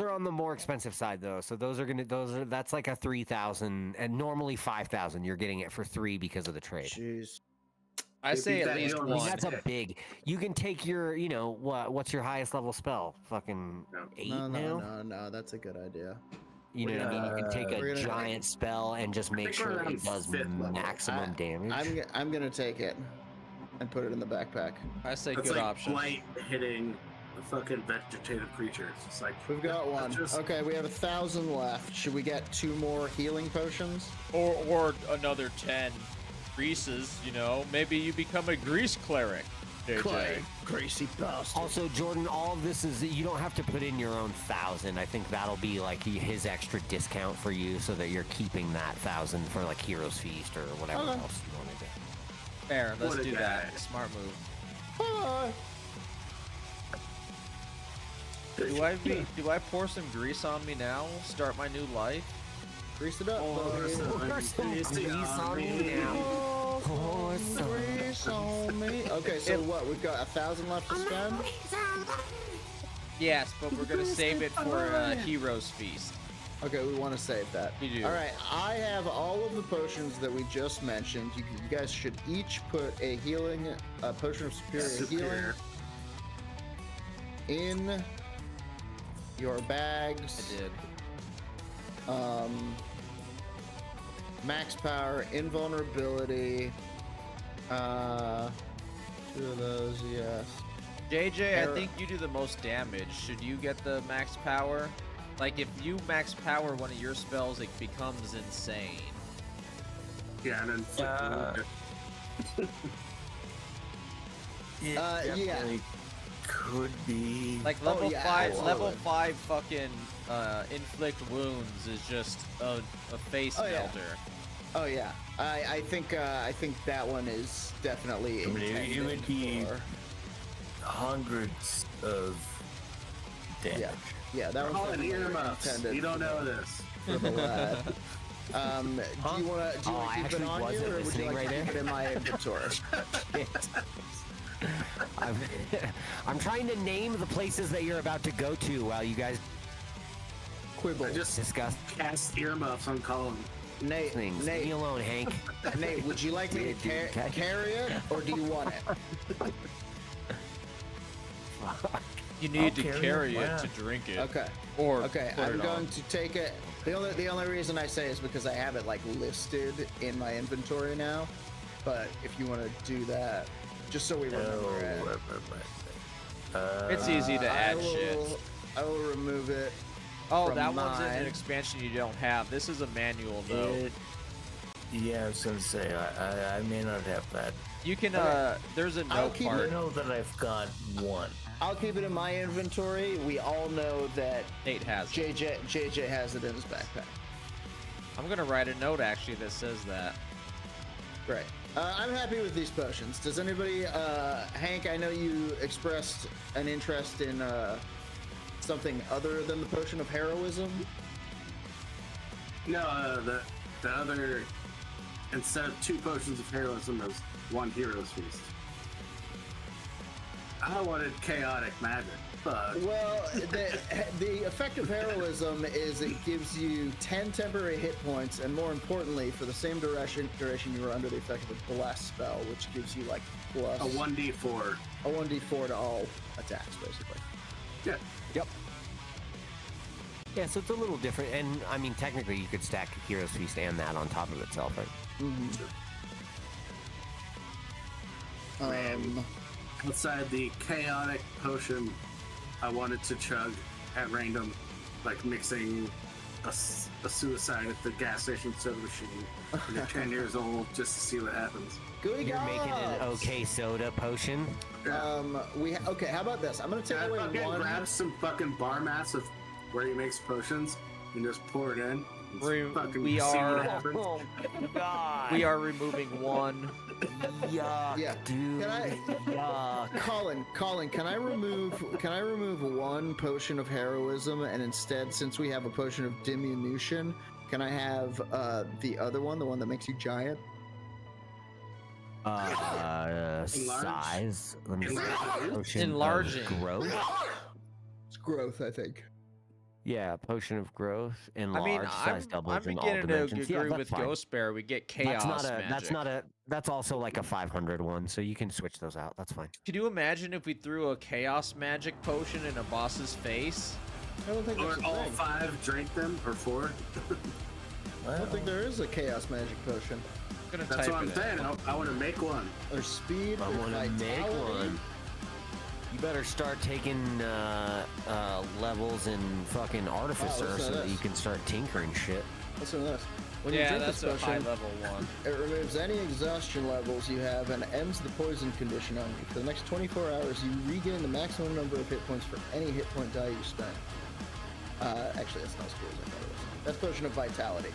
are on the more expensive side though. So that's like a 3,000 and normally 5,000. You're getting it for 3 because of the trade. Jeez. I Maybe say at that least is- I mean, one. that's a big. You can take your, what's your highest level spell? Fucking No. 8 No, now. no. That's a good idea. You know what I mean? You can take We're a gonna- giant spell and just make think we're sure around it does 5th level. maximum damage. I'm gonna take it and put it in the backpack. I say That's good like option. blight hitting a fucking vegetative creature. It's just like We've got one. Just, Okay, we have 1,000 left. Should we get 2 more healing potions? Or another 10 greases, Maybe you become a grease cleric, JJ. Greasy bastard. Also, Jordan, all of this is you don't have to put in your own 1,000. I think that'll be like his extra discount for you, so that you're keeping that 1,000 for like Hero's Feast or whatever Okay. else you want to do. Fair, let's What a do guy. that. Smart move. Bye. Do I pour some grease on me now? Start my new life? Grease it up, buddy. Pour some grease on me now. Pour some. Grease on me. Okay, so what? We've got 1,000 left to spend. Yes, but we're gonna save it for Hero's Feast. Okay, we want to save that. You do. All right, I have all of the potions that we just mentioned. You guys should each put a potion of superior healing in your bags. I did. Max power, invulnerability. 2 of those, yes. JJ, I think you do the most damage. Should you get the max power? Like, if you max power one of your spells, it becomes insane. Yeah, and then It yeah. definitely could be. Like, level yeah, 5 absolutely. fucking inflict wounds is just a face Oh, yeah. melter. Oh yeah, I think that one is definitely I mean, intended it would be for- hundreds of damage. Yeah, that call one's it definitely earmuffs. intended You don't know this. for the lad. Do you want to I keep it actually on you, wasn't or would you listening like right to keep there. it in my inventory? I'm trying to name the places that you're about to go to while you guys Quibble. I just discuss cast earmuffs on Colin. Nate, things. Leave me Nate, alone, Hank. Nate, would you like me to Dude, okay. carry it, or do you want it? You need to carry carry it, it yeah. to drink it. Okay. Or Okay, put I'm it going on. to take it. The only reason I say is because I have it like listed in my inventory now. But if you want to do that, just so we remember it. It's easy to add shit. I will remove it. Oh, from that one's in mine. an expansion you don't have. This is a manual, though. Yeah, I was gonna say I may not have that. You can, Okay. there's a I'll note keep I part. know that I've got one. I'll keep it in my inventory. We all know that Nate has it. JJ has it in his backpack. I'm gonna write a note, actually, that says that. Great. I'm happy with these potions. Does anybody, Hank, I know you expressed an interest in something other than the potion of heroism. No, the other, instead of 2 potions of heroism, is 1 hero's feast. I wanted chaotic magic, but Well, the effect of heroism is it gives you 10 temporary hit points, and more importantly, for the same duration you were under the effect of a blast spell, which gives you like plus a 1d4. a 1d4 to all attacks, basically. Yeah. Yep. Yeah, so it's a little different, and I mean, technically, you could stack Hero's Feast and that on top of itself, right? Outside the chaotic potion, I wanted to chug at random, like mixing a suicide at the gas station soda machine when you're 10 years old, just to see what happens. Good You're making an gods! okay soda potion. Okay, how about this? I'm gonna take I away fucking one. grab some fucking bar mats of where he makes potions and just pour it in. And fucking we see are- what happens. Oh my god! We are removing 1. Yuck, Yeah. dude. Can I- Yuck. Colin, can I remove 1 potion of heroism, and instead, since we have a potion of diminution, can I have the other one, the one that makes you giant? Size. Let me see. Enlarging. Potion of Enlarging. growth. It's growth, I think. Yeah, potion of growth. Enlarge. I mean, size doubles I'm in all beginning to dimensions. Yeah, agree that's with fine. Ghost Bear. We get chaos magic. That's also like a 500 one, so you can switch those out. That's fine. Could you imagine if we threw a chaos magic potion in a boss's face? I don't think Or that's a all thing. 5 drink them, or 4. I don't think there is a chaos magic potion. I'm gonna That's type what I'm it saying. in. I want to make one. There's speed. I there's want to make vitality. one. You better start taking levels in fucking Artificer listen to so that this. you can start tinkering shit. Listen to this. When you Yeah, drink that's this a potion, high level one. it removes any exhaustion levels you have and ends the poison condition on you. For the next 24 hours, you regain the maximum number of hit points for any hit point die you spend. Actually, that's not as cool as I thought it was. That's potion of vitality.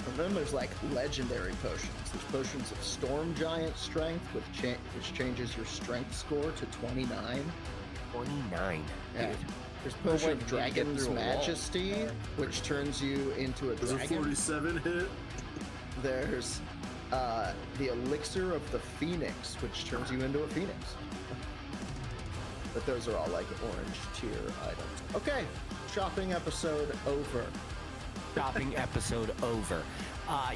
And then there's like legendary potions. There's potions of Storm Giant Strength, which changes your strength score to 29. 29. Yeah. Dude. There's potion when of you get Dragon's through a wall. Majesty, which turns you into a Does a dragon. 47 hit? There's the Elixir of the Phoenix, which turns you into a phoenix. But those are all like orange tier items. Okay, shopping episode over. shopping episode over.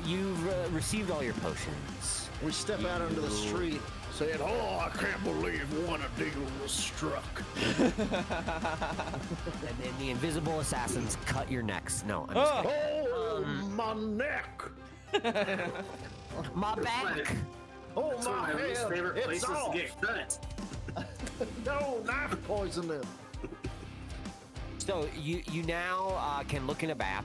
You've received all your potions. We step out onto the street saying, "Oh, I can't believe one of these was struck." And then the invisible assassins cut your necks. No, I'm just kidding. Oh, my neck! My back. Oh, That's one my of my least head! favorite It's places off! to get cut. No, knife poisoning. So you now can look in a map.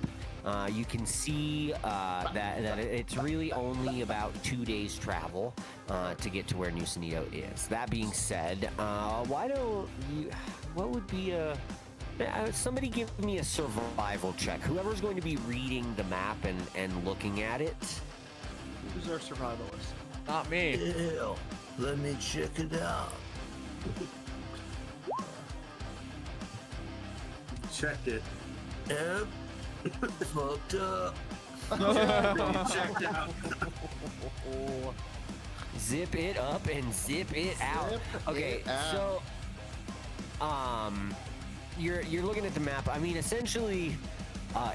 You can see that it's really only about 2 days travel to get to where New Sonido is. That being said, why don't you? What would be a? Somebody give me a survival check. Whoever's going to be reading the map and looking at it. Who's our survivalist? Not me. Hell, let me check it out. Checked it. Yep. Fucked up. Checked out. Zip it up and zip it out. Zip Okay, it out. so you're looking at the map. I mean, essentially,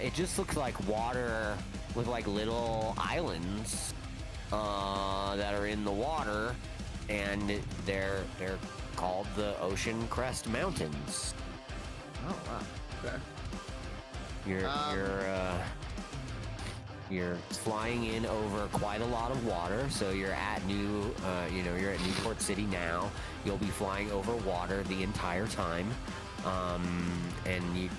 it just looks like water with like little islands that are in the water, and they're called the Ocean Crest Mountains. Oh wow. Okay. You're flying in over quite a lot of water, so you're at you're at Newport City now. You'll be flying over water the entire time, and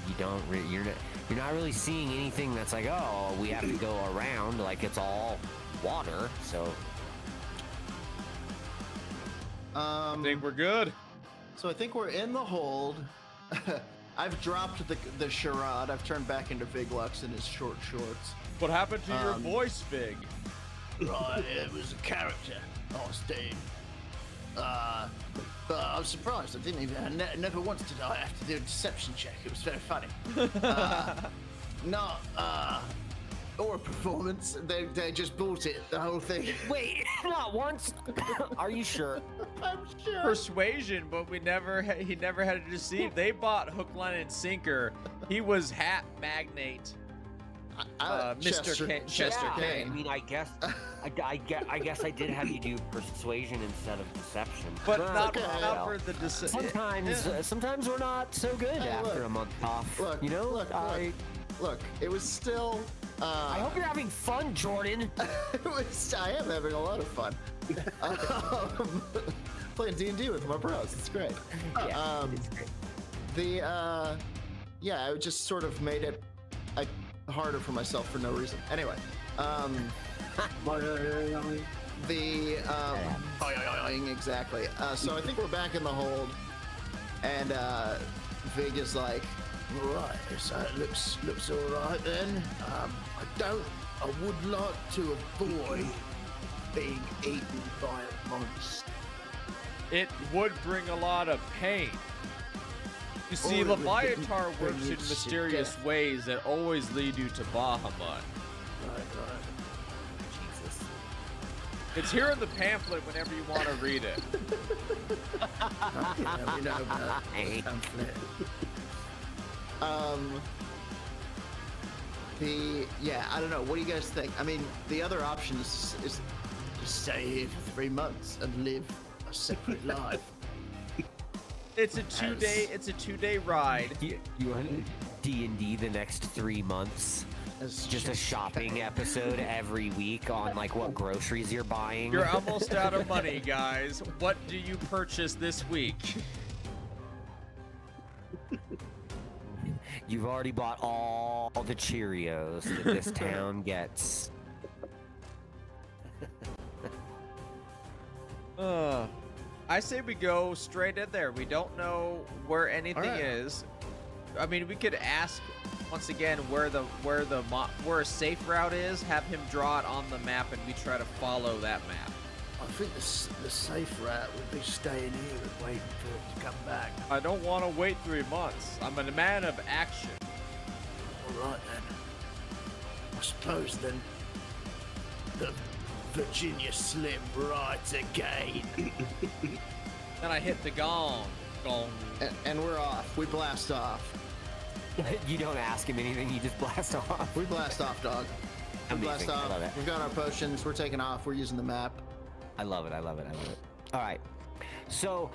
you're not really seeing anything that's like, oh, we have to go around, like it's all water. So I think we're good. So I think we're in the hold. I've dropped the charade. I've turned back into Viglux in his short shorts. What happened to your voice, Fig? Right, it was a character I was doing. But I was surprised. I didn't even. Never once did I have to do a deception check. It was very funny. Or a performance. They just bought it. The whole thing. wait, not once. Are you sure? I'm sure. Persuasion, but he never had to deceive. They bought hook, line, and sinker. He was hat magnate. Mr. Chester Yeah, Kane. I mean, I guess I did have you do persuasion instead of deception. But Well, not well, for the deception. sometimes we're not so good Hey, after look. a month off. Look, you know, look, it was still. I hope you're having fun, Jordan. I am having a lot of fun. Playing D&D with my bros. It's great. Yeah, it's great. I just sort of made it harder for myself for no reason. Anyway, exactly. So I think we're back in the hold, and Vig is like, Right, so it looks all right then. I would like to avoid being eaten by a monster. It would bring a lot of pain. You see, Or it would Leviatar bring works you in to mysterious death. ways that always lead you to Bahamut. Right. Jesus. It's here in the pamphlet whenever you want to read it. Yeah, we know about Hey. pamphlet. I don't know. What do you guys think? I mean, the other option is To stay here for 3 months and live a separate life. It's a 2-day ride. You want D&D the next 3 months? as Just a shopping episode every week on like what groceries you're buying. You're almost out of money, guys. What do you purchase this week? You've already bought all the Cheerios that this town gets. I say we go straight in there. We don't know where anything All right. is. I mean, we could ask once again where a safe route is. Have him draw it on the map, and we try to follow that map. I think the safe route would be staying here and waiting for it to come back. I don't want to wait 3 months. I'm a man of action. All right then. I suppose then the Virginia Slim rides again. Then I hit the gong. Gong. and we're off. We blast off. You don't ask him anything. You just blast off. We blast off, dog. We blast Amazing. I off. love it. We've got our potions. We're taking off. We're using the map. I love it. I love it. I love it. All right. So,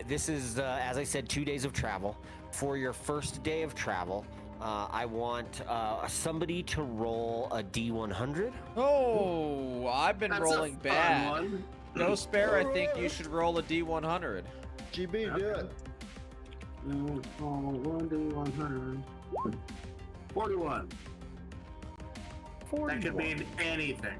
this is, as I said, 2 days of travel. For your first day of travel, I want somebody to roll a D100. Oh, I've been That's rolling a fun bad. one. Ghost Bear, I think you should roll a D100. GB, do it. 1D100. 41. That could mean anything.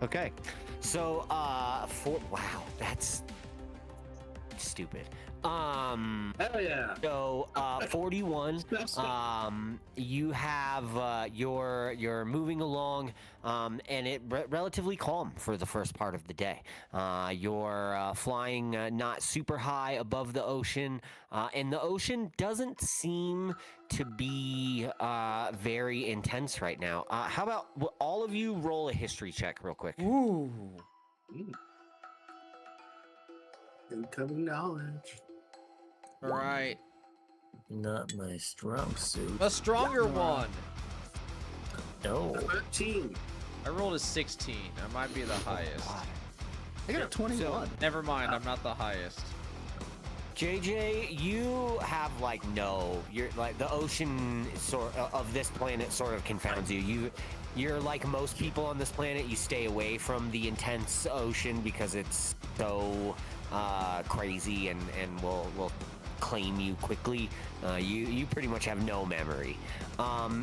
Okay. So, wow, that's stupid. Hell yeah. So, 41. You have you're moving along, and it relatively calm for the first part of the day. You're flying not super high above the ocean, and the ocean doesn't seem to be very intense right now. How about all of you roll a history check real quick? Ooh. Incoming knowledge. All right. Not my strong suit. A stronger one. No. 13. I rolled a 16. I might be the highest. I got a 21. Never mind, I'm not the highest. JJ, you have you're like the ocean of this planet sort of confounds you. You're like most people on this planet. You stay away from the intense ocean because it's so crazy and will claim you quickly. You pretty much have no memory.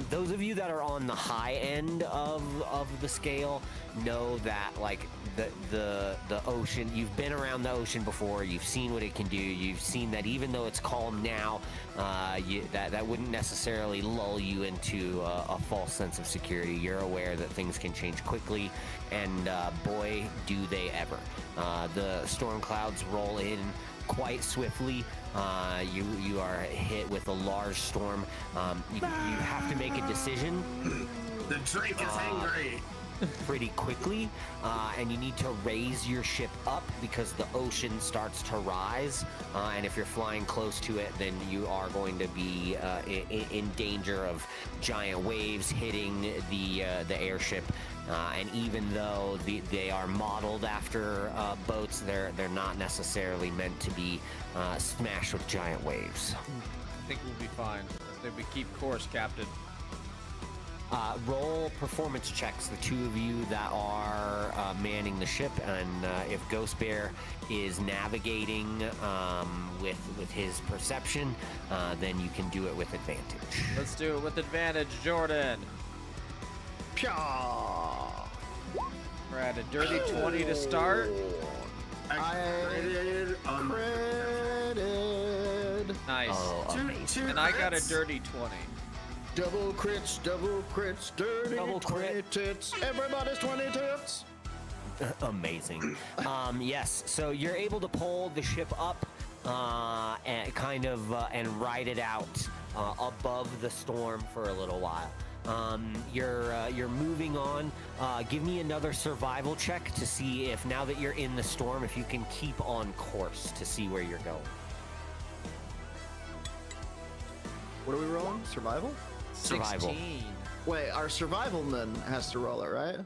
Those of you that are on the high end of the scale know that like the ocean, you've been around the ocean before, you've seen what it can do, you've seen that even though it's calm now, that wouldn't necessarily lull you into a false sense of security. You're aware that things can change quickly, and boy, do they ever. The storm clouds roll in quite swiftly. You are hit with a large storm. You have to make a decision. The drink is angry. Pretty quickly, and you need to raise your ship up because the ocean starts to rise, and if you're flying close to it, then you are going to be in danger of giant waves hitting the airship. And even though they are modeled after boats, they're not necessarily meant to be smashed with giant waves. I think we'll be fine. I think we keep course, Captain. Roll performance checks, the two of you that are manning the ship, and if Ghost Bear is navigating with his perception, then you can do it with advantage. Let's do it with advantage, Jordan. Pyaw. We're at a dirty 20 to start. I critted. Nice. Oh, amazing. And I got a dirty 20. Double crits, dirty Double 20 crit. tits. Everybody's 20 tits. Amazing. Yes, so you're able to pull the ship up and kind of and ride it out above the storm for a little while. You're moving on. Give me another survival check to see if now that you're in the storm, if you can keep on course to see where you're going. What are we rolling? Survival? Survival. 16. Wait, our survivalman has to roll it, right?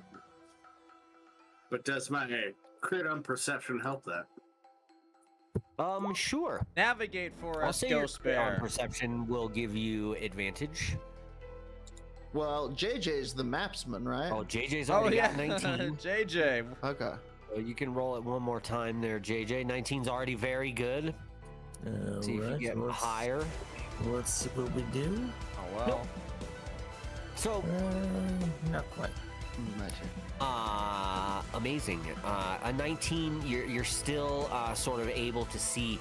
But does my crit on perception help that? Sure. Navigate for I'll us, say your Ghost crit on Bear. perception will give you advantage. Well, JJ's the mapsman, right? Oh, JJ's Oh, already yeah. got 19. JJ. Okay. So you can roll it one more time there, JJ. 19's already very good. See if you get higher. What's what we do? Oh, well. Nope. So, Not quite. amazing. A 19, you're still sort of able to see.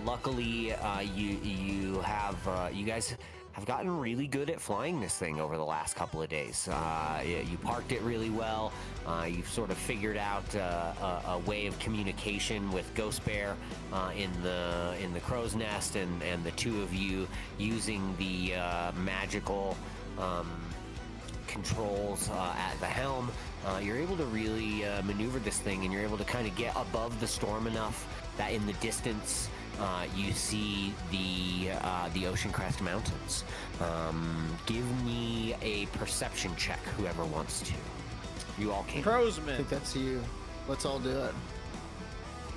Luckily, you guys have gotten really good at flying this thing over the last couple of days. You parked it really well. You've sort of figured out a way of communication with Ghost Bear in the crow's nest, and the two of you using the magical controls at the helm, you're able to really maneuver this thing, and you're able to kind of get above the storm enough that in the distance you see the Ocean Crest Mountains. Give me a perception check, whoever wants to. You all can. I Crowsman. think that's you. Let's all do it.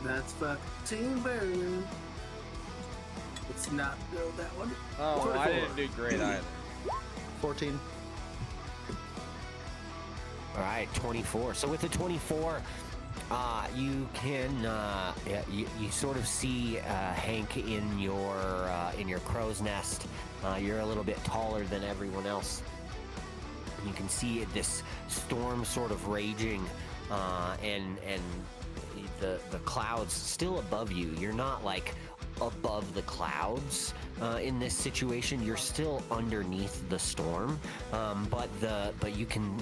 That's fucking burn. Let's not build that one. Oh, well, I 24. didn't do great either. 14. All right, 24. So with the 24, you can you sort of see Hank in your crow's nest. You're a little bit taller than everyone else. You can see this storm sort of raging, and the clouds still above you. You're not like above the clouds in this situation. You're still underneath the storm, but you can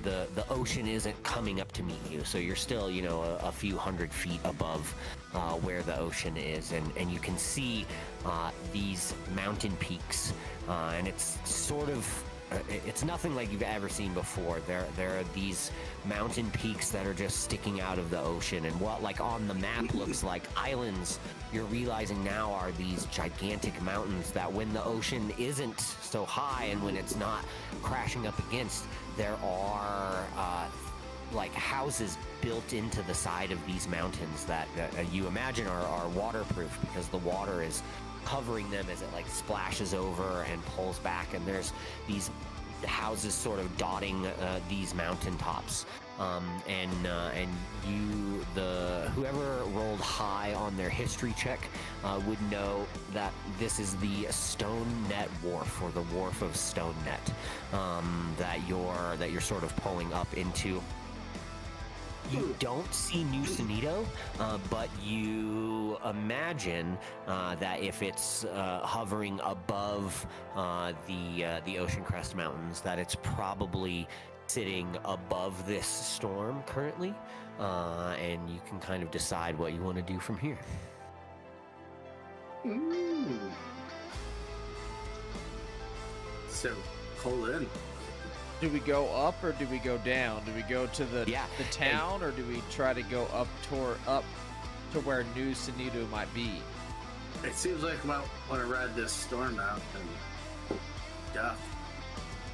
the ocean isn't coming up to meet you. So you're still a few hundred feet above where the ocean is, and you can see these mountain peaks, and it's sort of. It's nothing like you've ever seen before. There are these mountain peaks that are just sticking out of the ocean, and what like on the map looks like islands, you're realizing now are these gigantic mountains that when the ocean isn't so high and when it's not crashing up against, there are like houses built into the side of these mountains that you imagine are waterproof, because the water is covering them as it like splashes over and pulls back, and there's these houses sort of dotting these mountain tops, and whoever rolled high on their history check would know that this is the Stone Net Wharf, or the Wharf of Stone Net, that you're sort of pulling up into. You don't see New Sonido, but you imagine that if it's hovering above the Ocean Crest Mountains, that it's probably sitting above this storm currently, and you can kind of decide what you want to do from here. So, pull in. Do we go up or do we go down? Do we go to the town, or do we try to go up to where New Sonido might be? It seems like I want to ride this storm out and duck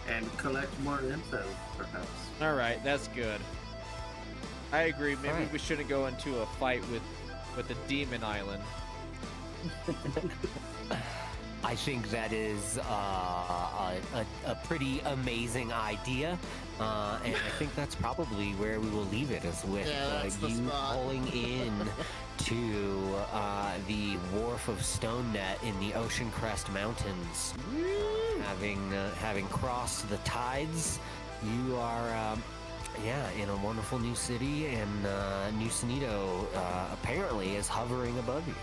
and collect more info, perhaps. All right, that's good. I agree. Maybe right. we shouldn't go into a fight with the Demon Island. I think that is a pretty amazing idea, and I think that's probably where we will leave it, is with you pulling in to the Wharf of Stone Net in the Ocean Crest Mountains. Having crossed the tides, you are in a wonderful new city, and New Sonido apparently is hovering above you.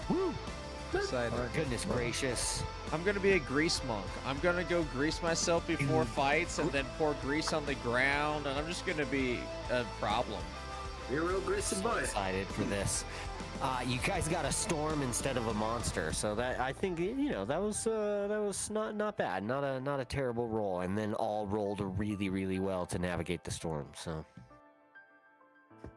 Woo! Excited. Goodness gracious. I'm gonna be a grease monk. I'm gonna go grease myself before fights, and then pour grease on the ground, and I'm just gonna be a problem. You're a real greasy boy. Excited for this. You guys got a storm instead of a monster, so that I think that was not bad, not a terrible roll, and then all rolled really, really well to navigate the storm. So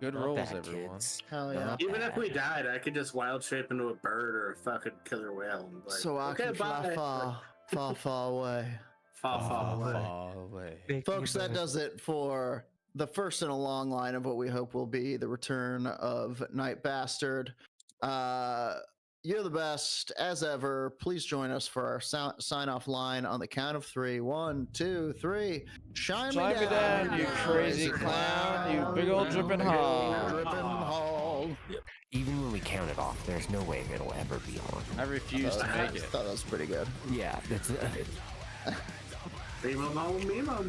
Good not rolls, bad, everyone. kids. Hell yeah. Not Even if bad. we died, I could just wild shape into a bird or a fucking killer whale. And be like, So I okay, can fly bye. far away. Far away. Far away. Folks, that does it for the first in a long line of what we hope will be the return of Night Bastard. You're the best as ever. Please join us for our sign-off line on the count of 3. 1, 2, 3. Shine me down, you crazy clown, you big old dripping hog. Dripping hog. Even when we count it off, there's no way it'll ever be on. I refuse to I make it. thought that was pretty good. Yeah, that's. Mimo, mimo, mimo.